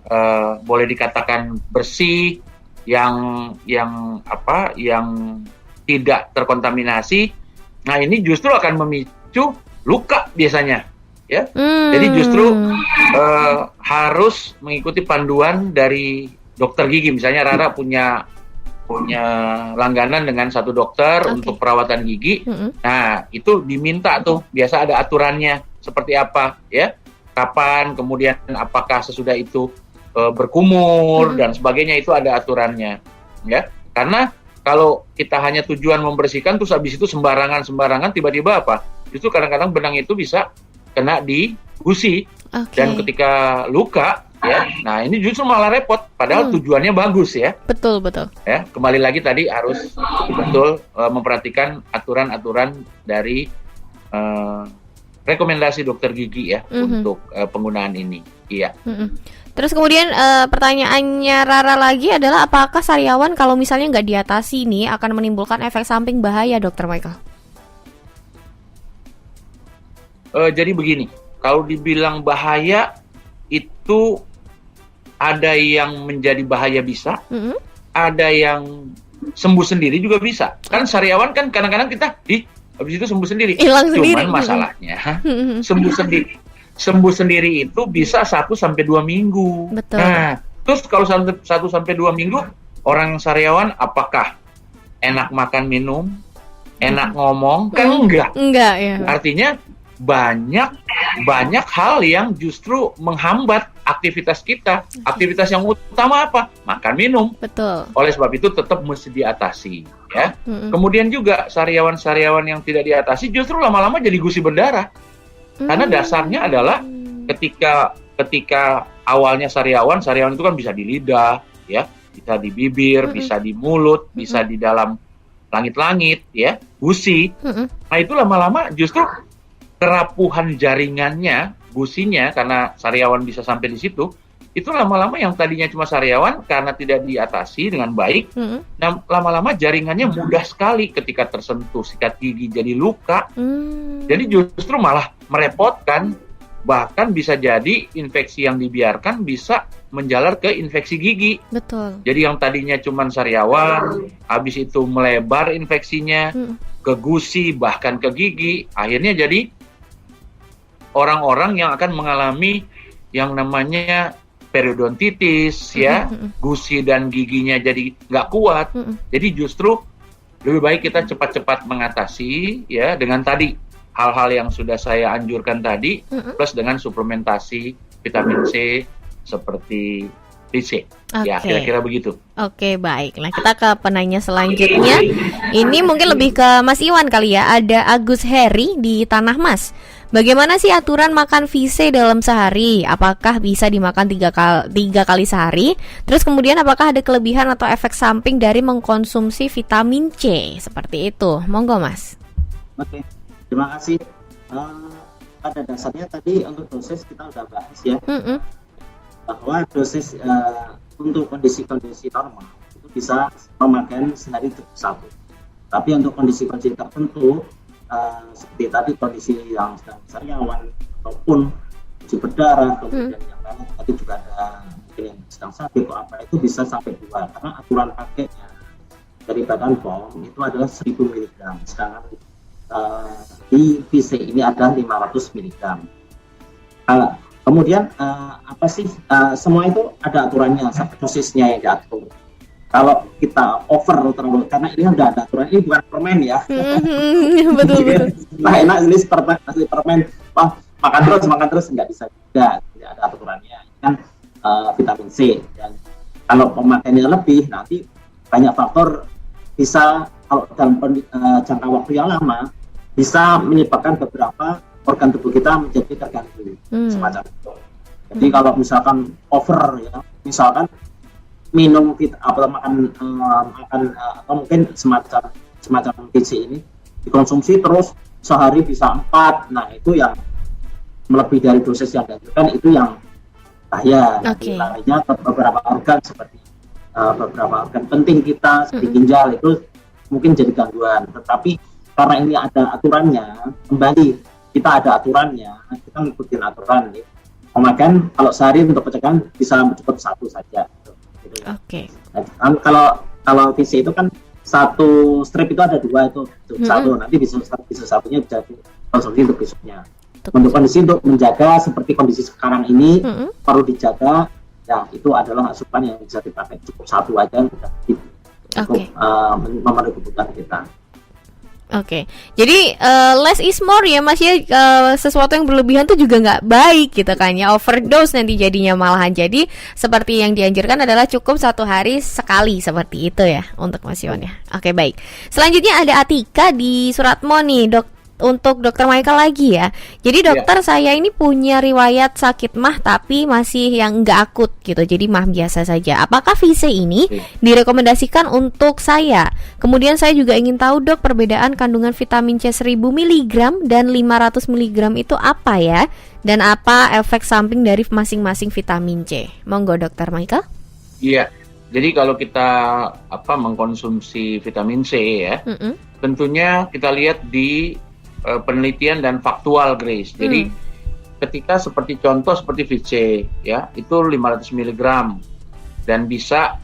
Speaker 3: boleh dikatakan bersih, yang tidak terkontaminasi, nah ini justru akan memicu luka biasanya ya. Jadi justru harus mengikuti panduan dari dokter gigi. Misalnya Rara punya langganan dengan satu dokter untuk perawatan gigi. Nah itu diminta tuh, biasa ada aturannya seperti apa ya, kapan, kemudian apakah sesudah itu berkumur dan sebagainya, itu ada aturannya ya. Karena kalau kita hanya tujuan membersihkan terus habis itu sembarangan tiba-tiba apa, justru kadang-kadang benang itu bisa kena di gusi dan ketika luka ya, nah ini justru malah repot padahal tujuannya bagus ya. Betul ya. Kembali lagi tadi harus betul memperhatikan aturan-aturan dari rekomendasi dokter gigi ya untuk penggunaan ini Iya.
Speaker 2: Terus kemudian pertanyaannya Rara lagi adalah apakah sariawan kalau misalnya nggak diatasi nih akan menimbulkan efek samping bahaya, Dokter Michael?
Speaker 3: Jadi begini, kalau dibilang bahaya itu ada yang menjadi bahaya bisa, ada yang sembuh sendiri juga bisa. Kan sariawan kan kadang-kadang kita habis itu sembuh sendiri.
Speaker 2: Hilang sendiri.
Speaker 3: Cuman masalahnya sembuh sendiri itu bisa 1-2 minggu.
Speaker 2: Betul.
Speaker 3: Nah, terus kalau 1-2 minggu orang sariawan apakah enak makan minum, enak ngomong? Kan enggak.
Speaker 2: Enggak ya.
Speaker 3: Artinya banyak hal yang justru menghambat aktivitas kita. Aktivitas yang utama apa? Makan minum.
Speaker 2: Betul.
Speaker 3: Oleh sebab itu tetap mesti diatasi, ya. Kemudian juga sariawan-sariawan yang tidak diatasi justru lama-lama jadi gusi berdarah. Karena dasarnya adalah ketika awalnya sariawan itu kan bisa di lidah, ya, bisa di bibir, bisa di mulut, bisa di dalam langit-langit, ya, gusi. Nah itu lama-lama justru kerapuhan jaringannya, gusinya, karena sariawan bisa sampai di situ, itu lama-lama yang tadinya cuma sariawan karena tidak diatasi dengan baik, nah lama-lama jaringannya mudah sekali ketika tersentuh sikat gigi jadi luka, jadi justru malah merepotkan, bahkan bisa jadi infeksi yang dibiarkan bisa menjalar ke infeksi gigi.
Speaker 2: Betul.
Speaker 3: Jadi yang tadinya cuma sariawan, habis itu melebar infeksinya ke gusi bahkan ke gigi, akhirnya jadi orang-orang yang akan mengalami yang namanya periodontitis, ya, gusi dan giginya jadi nggak kuat. Jadi justru lebih baik kita cepat-cepat mengatasi, ya, dengan tadi hal-hal yang sudah saya anjurkan tadi, plus dengan suplementasi vitamin C seperti DC. Ya, kira-kira begitu.
Speaker 2: Oke, baik. Nah, kita ke penanya selanjutnya. Ini mungkin lebih ke Mas Iwan kali ya. Ada Agus Heri di Tanah Mas. Bagaimana sih aturan makan VC dalam sehari? Apakah bisa dimakan 3 kali sehari? Terus kemudian apakah ada kelebihan atau efek samping dari mengkonsumsi vitamin C? Seperti itu. Monggo, Mas.
Speaker 4: Oke, terima kasih. Pada dasarnya tadi untuk dosis kita udah bahas ya. Bahwa dosis untuk kondisi-kondisi normal itu bisa memakan sehari cukup 1. Tapi untuk kondisi-kondisi tertentu seperti tadi kondisi yang sedang sariawan ataupun gusi berdarah, kemudian yang lain tadi juga ada mungkin yang sedang sakit atau apa, itu bisa sampai 2 karena aturan pakainya dari Badan POM itu adalah 1000 mg, sedangkan di VC ini adalah 500 mg. Kemudian apa sih, semua itu ada aturannya, dosisnya yang diatur. Kalau kita over terlalu, karena ini udah ada aturan, ini bukan permen ya.
Speaker 2: Betul.
Speaker 4: Nah enak ini seperti permen, wah makan terus nggak bisa juga, tidak ada aturannya. Ini kan vitamin C, dan kalau pemakaiannya lebih nanti banyak faktor bisa, kalau dalam jangka waktu yang lama bisa menyebabkan beberapa organ tubuh kita menjadi terganggu semacam itu. Jadi kalau misalkan over ya, misalkan minum atau makan atau mungkin semacam VC ini dikonsumsi terus sehari bisa 4, nah itu yang melebihi dari dosis yang dianjurkan, itu yang bahaya. Lainnya beberapa organ seperti beberapa organ penting kita seperti ginjal itu mungkin jadi gangguan. Tetapi karena ini ada aturannya, kembali kita ada aturannya, kita ngikutin aturan. Pemakaian kalau sehari untuk pencegahan bisa cukup 1 saja.
Speaker 2: Oke.
Speaker 4: Nah, kalau VC itu kan satu strip itu ada 2 itu satu, nanti bisa satunya bisa konsumsi untuk besoknya. Untuk kondisi untuk menjaga seperti kondisi sekarang ini perlu dijaga, ya itu adalah asupan yang bisa dipakai cukup 1 aja sudah cukup memenuhi kebutuhan kita.
Speaker 2: Oke, jadi less is more ya Mas ya, sesuatu yang berlebihan tuh juga nggak baik gitu kan ya, overdose nanti jadinya malahan. Jadi seperti yang dianjurkan adalah cukup 1 hari sekali seperti itu ya untuk Mas Iwan ya. Oke, baik. Selanjutnya ada Atika di Suratmo nih, untuk Dokter Michael lagi ya. Jadi dokter, saya ini punya riwayat sakit mah tapi masih yang nggak akut gitu. Jadi mah biasa saja. Apakah VC ini direkomendasikan untuk saya? Kemudian saya juga ingin tahu dok, perbedaan kandungan vitamin C 1000 mg dan 500 mg itu apa ya? Dan apa efek samping dari masing-masing vitamin C? Monggo Dokter Michael.
Speaker 3: Iya. Jadi kalau kita mengkonsumsi vitamin C ya, tentunya kita lihat di penelitian dan faktual, Grace. Jadi ketika seperti contoh seperti VC ya, itu 500 mg dan bisa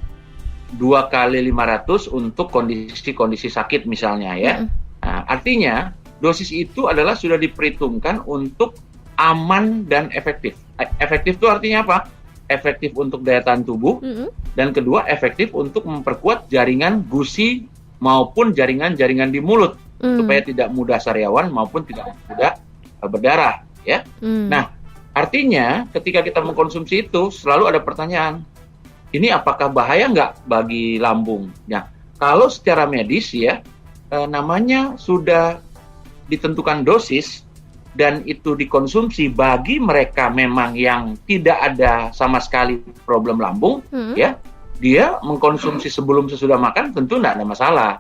Speaker 3: 2 kali 500 untuk kondisi sakit misalnya ya. Nah, artinya dosis itu adalah sudah diperhitungkan untuk aman dan efektif. Efektif itu artinya apa? Efektif untuk daya tahan tubuh, dan kedua efektif untuk memperkuat jaringan gusi maupun jaringan-jaringan di mulut supaya tidak mudah sariawan maupun tidak mudah berdarah ya. Nah, artinya ketika kita mengkonsumsi itu selalu ada pertanyaan, ini apakah bahaya nggak bagi lambung? Nah, kalau secara medis ya, namanya sudah ditentukan dosis dan itu dikonsumsi bagi mereka memang yang tidak ada sama sekali problem lambung, ya, dia mengkonsumsi sebelum sesudah makan tentu tidak ada masalah.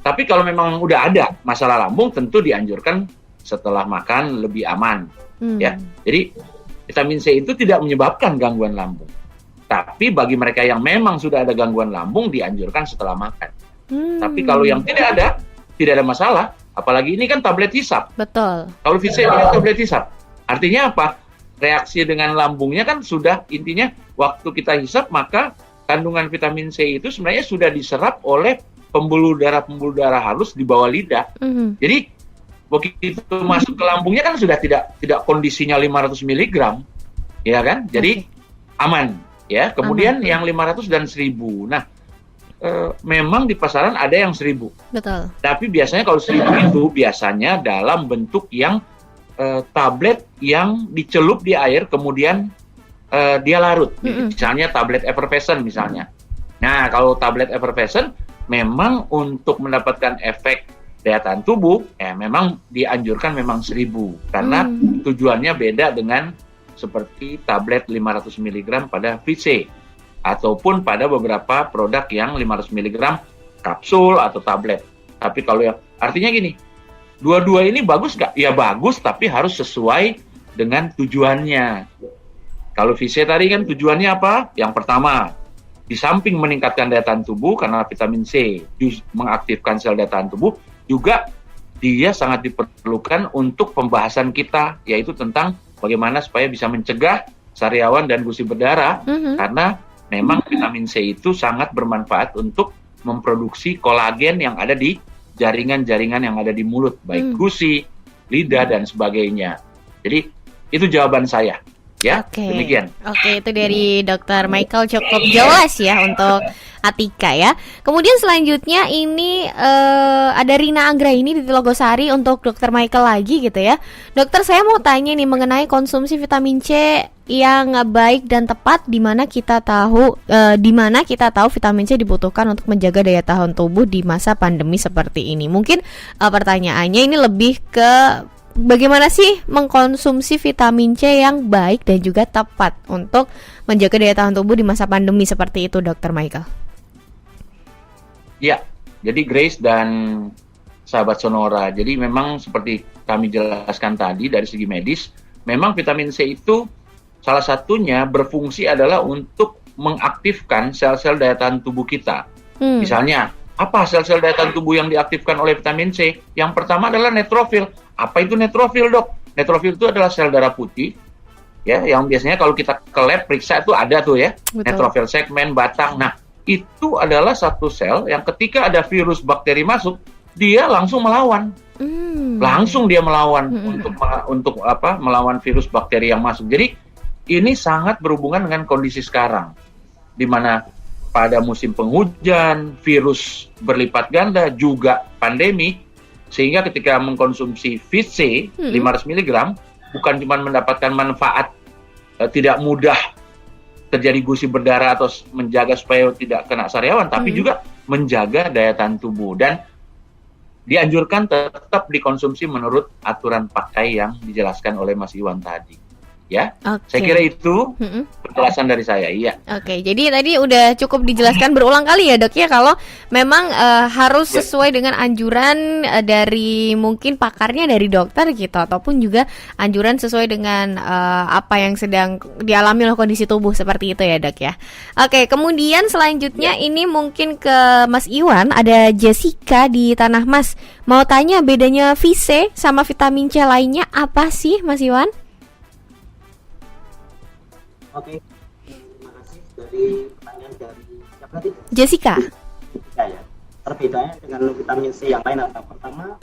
Speaker 3: Tapi kalau memang udah ada masalah lambung, tentu dianjurkan setelah makan lebih aman, ya. Jadi vitamin C itu tidak menyebabkan gangguan lambung. Tapi bagi mereka yang memang sudah ada gangguan lambung, dianjurkan setelah makan. Tapi kalau yang tidak ada masalah. Apalagi ini kan tablet hisap.
Speaker 2: Betul.
Speaker 3: Kalau VC ini tablet hisap. Artinya apa? Reaksi dengan lambungnya kan sudah, intinya waktu kita hisap maka kandungan vitamin C itu sebenarnya sudah diserap oleh pembuluh darah halus di bawah lidah. Jadi begitu masuk ke lambungnya kan sudah tidak kondisinya 500 mg. Ya kan? Jadi aman ya. Kemudian yang 500 dan 1000. Nah, memang di pasaran ada yang 1000.
Speaker 2: Betul. Tapi
Speaker 3: biasanya kalau 1000 itu biasanya dalam bentuk yang tablet yang dicelup di air kemudian dia larut. Misalnya tablet effervescent misalnya. Nah, kalau tablet effervescent memang untuk mendapatkan efek daya tahan tubuh memang dianjurkan memang 1000 karena tujuannya beda dengan seperti tablet 500 mg pada VC. Ataupun pada beberapa produk yang 500 mg kapsul atau tablet. Tapi kalau yang artinya gini, dua-dua ini bagus nggak? Ya bagus, tapi harus sesuai dengan tujuannya. Kalau VC tadi kan tujuannya apa? Yang pertama, di samping meningkatkan daya tahan tubuh karena vitamin C mengaktifkan sel daya tahan tubuh, juga dia sangat diperlukan untuk pembahasan kita, yaitu tentang bagaimana supaya bisa mencegah sariawan dan gusi berdarah, karena memang vitamin C itu sangat bermanfaat untuk memproduksi kolagen yang ada di jaringan-jaringan yang ada di mulut, baik gusi, lidah, dan sebagainya. Jadi, itu jawaban saya. Ya, demikian.
Speaker 2: Itu dari Dr. Michael cukup jelas ya untuk Atika ya. Kemudian selanjutnya ini ada Rina Anggraini di Telogosari untuk Dr. Michael lagi gitu ya. Dokter, saya mau tanya nih mengenai konsumsi vitamin C yang baik dan tepat, di mana kita tahu vitamin C dibutuhkan untuk menjaga daya tahan tubuh di masa pandemi seperti ini. Mungkin pertanyaannya ini lebih ke bagaimana sih mengkonsumsi vitamin C yang baik dan juga tepat untuk menjaga daya tahan tubuh di masa pandemi seperti itu, Dr. Michael?
Speaker 3: Ya, jadi Grace dan sahabat Sonora, jadi memang seperti kami jelaskan tadi dari segi medis, memang vitamin C itu salah satunya berfungsi adalah untuk mengaktifkan sel-sel daya tahan tubuh kita. Misalnya, apa sel-sel daya tahan tubuh yang diaktifkan oleh vitamin C? Yang pertama adalah neutrofil. Apa itu neutrofil, Dok? Neutrofil itu adalah sel darah putih, ya, yang biasanya kalau kita ke lab periksa itu ada tuh ya, neutrofil segmen, batang. Nah, itu adalah satu sel yang ketika ada virus bakteri masuk, dia langsung melawan. Langsung dia melawan untuk melawan virus bakteri yang masuk. Jadi ini sangat berhubungan dengan kondisi sekarang, di mana pada musim penghujan, virus berlipat ganda, juga pandemi, sehingga ketika mengkonsumsi VC 500 mg, bukan cuma mendapatkan manfaat tidak mudah terjadi gusi berdarah atau menjaga supaya tidak kena sariawan, tapi juga menjaga daya tahan tubuh. Dan dianjurkan tetap dikonsumsi menurut aturan pakai yang dijelaskan oleh Mas Iwan tadi. Ya, saya kira itu penjelasan dari saya. Iya.
Speaker 2: Oke, jadi tadi udah cukup dijelaskan berulang kali ya dok ya, kalau memang harus sesuai dengan anjuran dari mungkin pakarnya dari dokter gitu, ataupun juga anjuran sesuai dengan apa yang sedang dialami oleh kondisi tubuh seperti itu ya dok ya. Oke, kemudian selanjutnya ini mungkin ke Mas Iwan, ada Jessica di Tanah Mas. Mau tanya bedanya VC sama vitamin C lainnya apa sih Mas Iwan?
Speaker 4: Oke, terima kasih dari pertanyaan dari siapa tadi?
Speaker 2: Jessica.
Speaker 4: Jessica ya. Perbedaannya dengan vitamin C yang lain adalah pertama,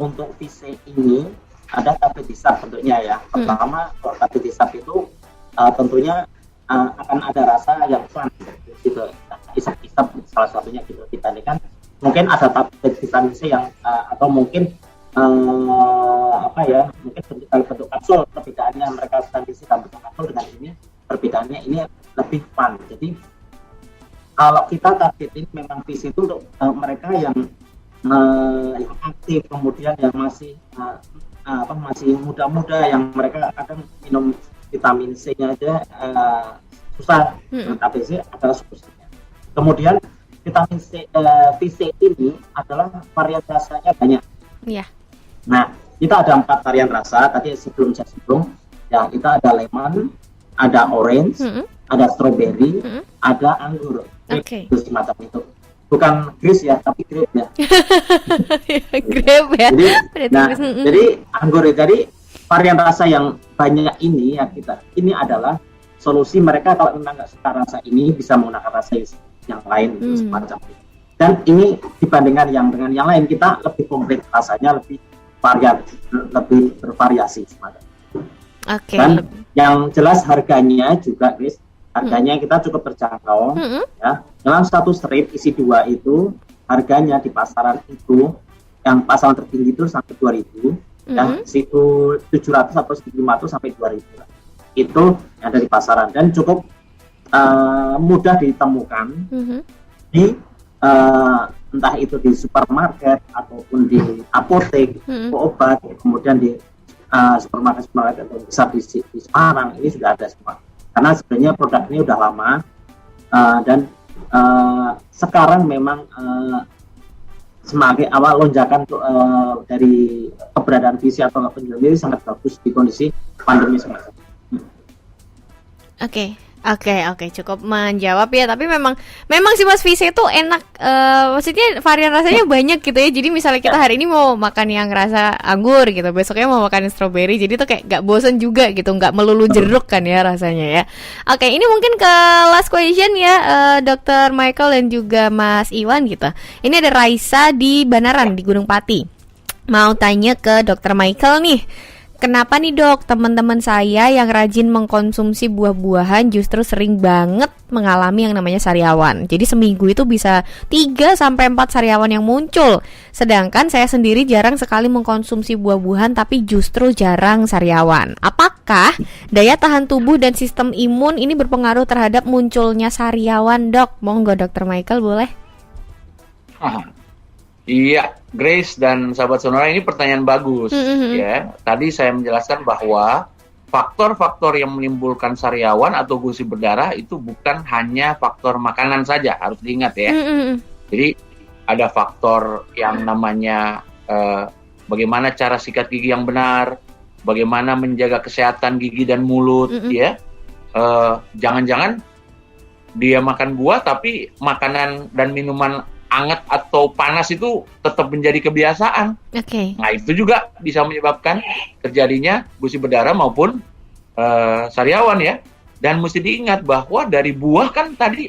Speaker 4: untuk VC ini ada tablet hisap bentuknya ya. Pertama, kalau tablet hisap itu tentunya akan ada rasa yang fun gitu. Hisap-hisap salah satunya gitu, dibandingkan mungkin ada tablet vitamin C yang atau mungkin mungkin bentuk kapsul. Perbedaannya mereka vitamin C dalam bentuk kapsul dengan ini, perbedaannya ini lebih fun. Jadi kalau kita targetin memang visi itu untuk mereka yang aktif, kemudian yang masih masih muda-muda, yang mereka kadang minum vitamin C-nya aja susah, vitamin C adalah solusinya. Kemudian vitamin C, VC ini adalah varian rasanya banyak.
Speaker 2: Iya.
Speaker 4: Nah, kita ada 4 varian rasa. Tadi sebelum saya singgung, ya kita ada lemon, ada orange, ada strawberry, ada anggur.
Speaker 2: Oke.
Speaker 4: Itu semacam itu. Bukan grape ya, tapi grape ya.
Speaker 2: Grape ya.
Speaker 4: Jadi anggur. Jadi varian rasa yang banyak ini ya ini adalah solusi mereka kalau memang nggak suka rasa ini, bisa menggunakan rasa yang lain semacam itu. Dan ini dibandingkan dengan yang lain, kita lebih komplit rasanya, lebih bervariasi semacam.
Speaker 2: Oke.
Speaker 4: Dan yang jelas harganya juga, Chris, harganya kita cukup terjangkau. Ya, dalam satu strip isi 2 itu harganya di pasaran itu, yang pasaran tertinggi itu sampai 2.000, ya, situ 700 atau 1.500 sampai 2.000. Itu yang dari pasaran dan cukup mudah ditemukan di entah itu di supermarket ataupun di apotek, obat, kemudian di supermarket besar di Semarang ini sudah ada semua. Karena sebenarnya produk ini udah lama dan sekarang memang semakin awal lonjakan dari keberadaan visi atau penjualan ini sangat bagus di kondisi pandemi semacam.
Speaker 2: Oke, cukup menjawab ya. Tapi memang sih Mas VC itu enak, maksudnya varian rasanya banyak gitu ya. Jadi misalnya kita hari ini mau makan yang rasa anggur gitu, besoknya mau makan yang strawberry, jadi tuh kayak gak bosen juga gitu, gak melulu jeruk kan ya rasanya ya. Oke, ini mungkin ke last question ya, Dr. Michael dan juga Mas Iwan gitu. Ini ada Raisa di Banaran di Gunung Pati, mau tanya ke Dr. Michael nih. Kenapa nih dok, teman-teman saya yang rajin mengkonsumsi buah-buahan justru sering banget mengalami yang namanya sariawan. Jadi seminggu itu bisa 3-4 sariawan yang muncul. Sedangkan saya sendiri jarang sekali mengkonsumsi buah-buahan tapi justru jarang sariawan. Apakah daya tahan tubuh dan sistem imun ini berpengaruh terhadap munculnya sariawan dok? Monggo Dr. Michael boleh?
Speaker 3: Iya, Grace dan sahabat Sonora, ini pertanyaan bagus ya. Tadi saya menjelaskan bahwa faktor-faktor yang menimbulkan sariawan atau gusi berdarah itu bukan hanya faktor makanan saja, harus diingat ya. Jadi ada faktor yang namanya bagaimana cara sikat gigi yang benar, bagaimana menjaga kesehatan gigi dan mulut ya. Jangan-jangan dia makan buah tapi makanan dan minuman hangat atau panas itu tetap menjadi kebiasaan. Nah itu juga bisa menyebabkan terjadinya gusi berdarah maupun sariawan ya. Dan mesti diingat bahwa dari buah kan tadi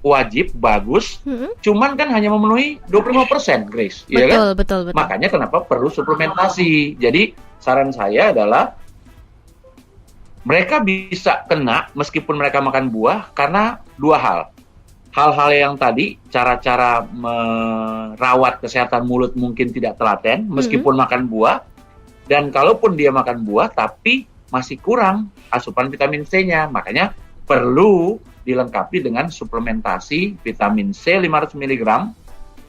Speaker 3: wajib bagus, cuman kan hanya memenuhi 25%, Grace.
Speaker 2: Betul,
Speaker 3: ya kan?
Speaker 2: Betul.
Speaker 3: Makanya kenapa perlu suplementasi. Jadi saran saya adalah mereka bisa kena meskipun mereka makan buah karena 2 hal. Hal-hal yang tadi, cara-cara merawat kesehatan mulut mungkin tidak telaten meskipun makan buah. Dan kalaupun dia makan buah tapi masih kurang asupan vitamin C-nya. Makanya perlu dilengkapi dengan suplementasi vitamin C 500 mg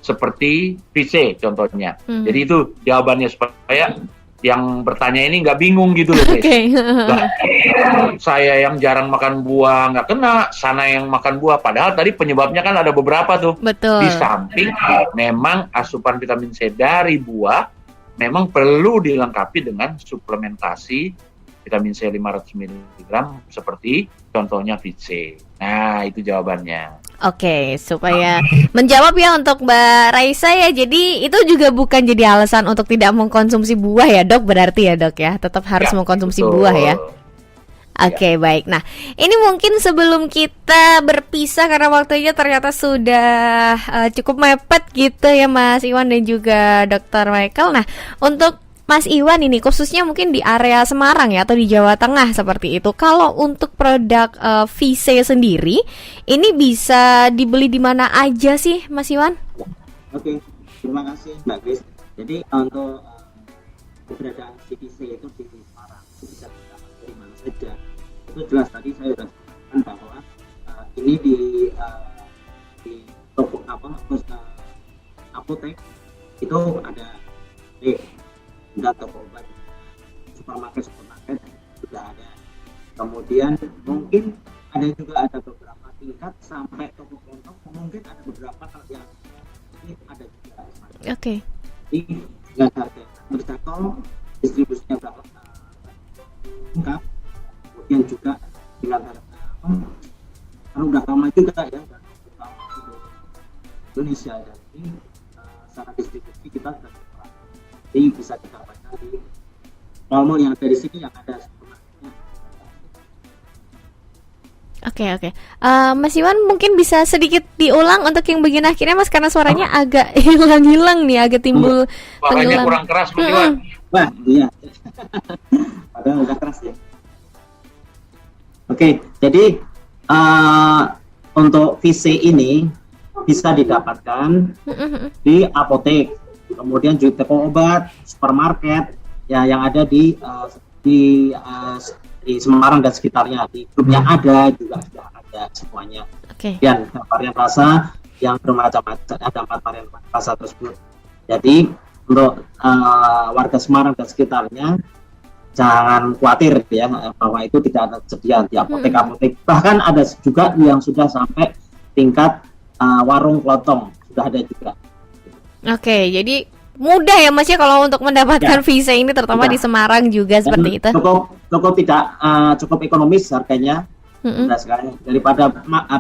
Speaker 3: seperti VC contohnya. Jadi itu jawabannya supaya yang bertanya ini nggak bingung gitu loh, guys. Saya yang jarang makan buah nggak kena, sana yang makan buah. Padahal tadi penyebabnya kan ada beberapa tuh.
Speaker 2: Betul.
Speaker 3: Di samping memang asupan vitamin C dari buah memang perlu dilengkapi dengan suplementasi vitamin C 500 mg seperti contohnya VC. Nah, itu jawabannya.
Speaker 2: Oke, supaya menjawab ya untuk Mbak Raisa ya. Jadi itu juga bukan jadi alasan untuk tidak mengkonsumsi buah ya, Dok, berarti ya, Dok ya. Tetap harus mengkonsumsi buah ya. Oke, baik. Nah, ini mungkin sebelum kita berpisah karena waktunya ternyata sudah cukup mepet gitu ya Mas Iwan dan juga Dr. Michael. Nah, untuk Mas Iwan ini khususnya mungkin di area Semarang ya atau di Jawa Tengah seperti itu. Kalau untuk produk VC sendiri, ini bisa dibeli di mana aja sih Mas Iwan?
Speaker 4: Oke, terima kasih Mbak Grace. Jadi untuk keberadaan VC itu di Semarang itu bisa didapat dari mana saja. Itu jelas tadi saya sudah sampaikan bahwa ini di toko apotek itu ada dan toko obat, supermarket sudah ada. Kemudian mungkin ada beberapa tingkat sampai toko kelontong, mungkin ada beberapa kalau yang ini ada juga.
Speaker 2: Oke.
Speaker 4: Jadi dengan harga terjangkau, distribusinya berapa lengkap, kemudian juga dengan harga karena udah lama juga ya, Indonesia dan ini secara distribusi kita sudah jadi bisa didapatkan di mall yang ada di sini yang ada supermarketnya.
Speaker 2: Oke. Mas Iwan mungkin bisa sedikit diulang untuk yang bagian akhirnya Mas, karena suaranya agak hilang-hilang nih, agak timbul
Speaker 3: suaranya kurang keras Mas Iwan.
Speaker 4: Wah, iya. Padahal udah keras ya. Oke, jadi untuk VC ini bisa didapatkan di apotek. Kemudian juga toko obat, supermarket ya yang ada di Semarang dan sekitarnya. Di grupnya ada juga sudah ada semuanya. Dan varian rasa yang bermacam-macam, ada 4 varian rasa tersebut. Jadi untuk warga Semarang dan sekitarnya jangan khawatir ya bahwa itu tidak ada tersedia di apotek-apotek. Bahkan ada juga yang sudah sampai tingkat warung kelontong sudah ada juga.
Speaker 2: Oke, jadi mudah ya Mas ya kalau untuk mendapatkan visa ini, terutama di Semarang juga seperti itu.
Speaker 4: Cukup ekonomis harganya. Mudah sekali. Daripada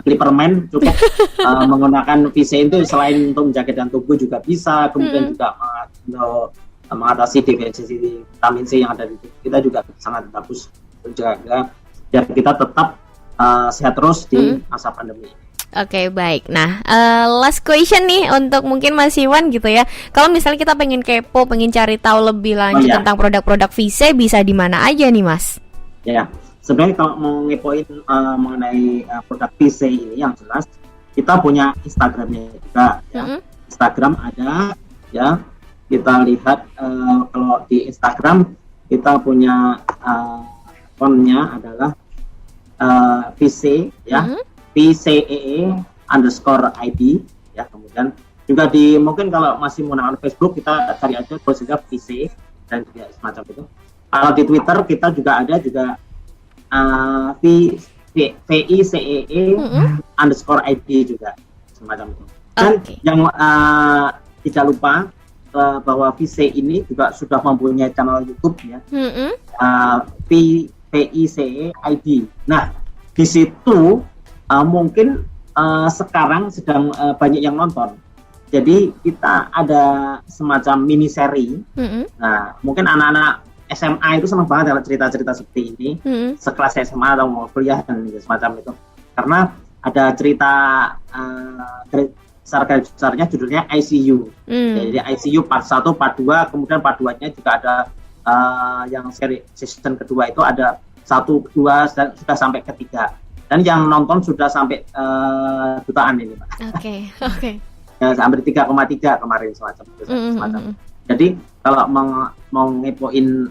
Speaker 4: beli permen, cukup menggunakan visa itu selain untuk menjaga dan tubuh juga bisa, kemudian juga mengatasi definisi vitamin C yang ada di tubuh kita juga sangat bagus menjaga biar kita tetap sehat terus di masa pandemi.
Speaker 2: Oke, baik. Nah, last question nih untuk mungkin Mas Iwan gitu ya. Kalau misalnya kita pengen kepo, pengen cari tahu lebih lanjut tentang produk-produk VC, bisa di mana aja nih, Mas?
Speaker 4: Ya, sebenarnya kalau mau ngepoin mengenai produk VC ini yang jelas, kita punya Instagramnya juga. Ya. Instagram ada, ya. Kita lihat kalau di Instagram kita punya akunnya adalah VC, ya. VCEE_ID ya. Kemudian juga mungkin kalau masih menggunakan Facebook kita cari aja juga VC dan juga semacam itu. Kalau di Twitter kita juga ada juga VICEE_ID juga semacam itu. Dan yang tidak lupa bahwa VC ini juga sudah mempunyai channel YouTube ya. VICEID. Nah, di situ mungkin sekarang sedang banyak yang nonton. Jadi kita ada semacam mini seri. Nah, mungkin anak-anak SMA itu senang banget kalau cerita-cerita seperti ini. Sekelas SMA atau mau kuliah dan semacam itu. Karena ada cerita secara besarnya judulnya ICU. Jadi ICU part 1, part 2, kemudian part 2-nya juga ada yang seri season kedua itu ada 1, 2 dan sudah sampai ketiga. Dan yang nonton sudah sampai jutaan ini, Pak.
Speaker 2: Oke.
Speaker 4: Ya, sampai 3,3 kemarin semacam. Jadi kalau mau ngepoin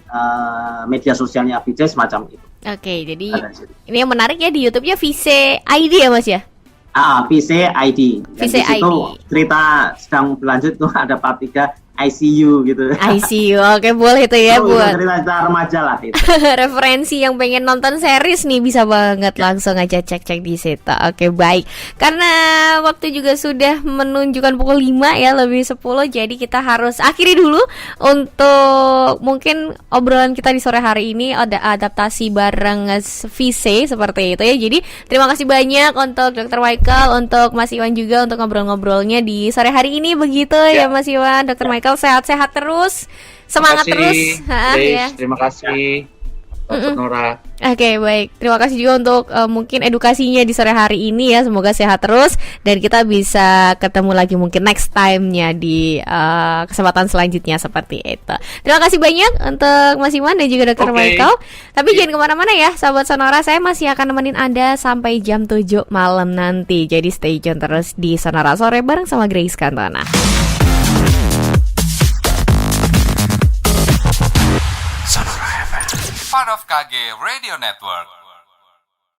Speaker 4: media sosialnya VC semacam itu.
Speaker 2: Oke, jadi ini yang menarik ya di YouTube-nya VC ID ya Mas ya?
Speaker 4: VCID. Dan di situ cerita sedang berlanjut tuh ada part 3 ICU gitu.
Speaker 2: ICU, oke boleh itu ya buat
Speaker 4: cerita remaja lah itu.
Speaker 2: referensi yang pengen nonton series nih bisa banget langsung aja cek di situ. Oke baik, karena waktu juga sudah menunjukkan pukul 5 ya lebih 10, jadi kita harus akhiri dulu untuk mungkin obrolan kita di sore hari ini. Ada adaptasi bareng VC seperti itu ya. Jadi terima kasih banyak untuk Dr. Michael, untuk Mas Iwan juga untuk ngobrol-ngobrolnya di sore hari ini begitu ya Mas Iwan. Dr. Michael sehat-sehat terus, semangat terus.
Speaker 3: Ya. Terima kasih, Nora.
Speaker 2: Oke, baik. Terima kasih juga untuk mungkin edukasinya di sore hari ini ya. Semoga sehat terus dan kita bisa ketemu lagi mungkin next time-nya di kesempatan selanjutnya seperti itu. Terima kasih banyak untuk Mas Iwan dan juga Dr. Michael. Tapi jangan kemana-mana ya, sahabat Sonora. Saya masih akan nemenin Anda sampai jam 7 malam nanti. Jadi stay tune terus di Sonora Sore bareng sama Grace Cantona.
Speaker 1: Part of KG Radio Network.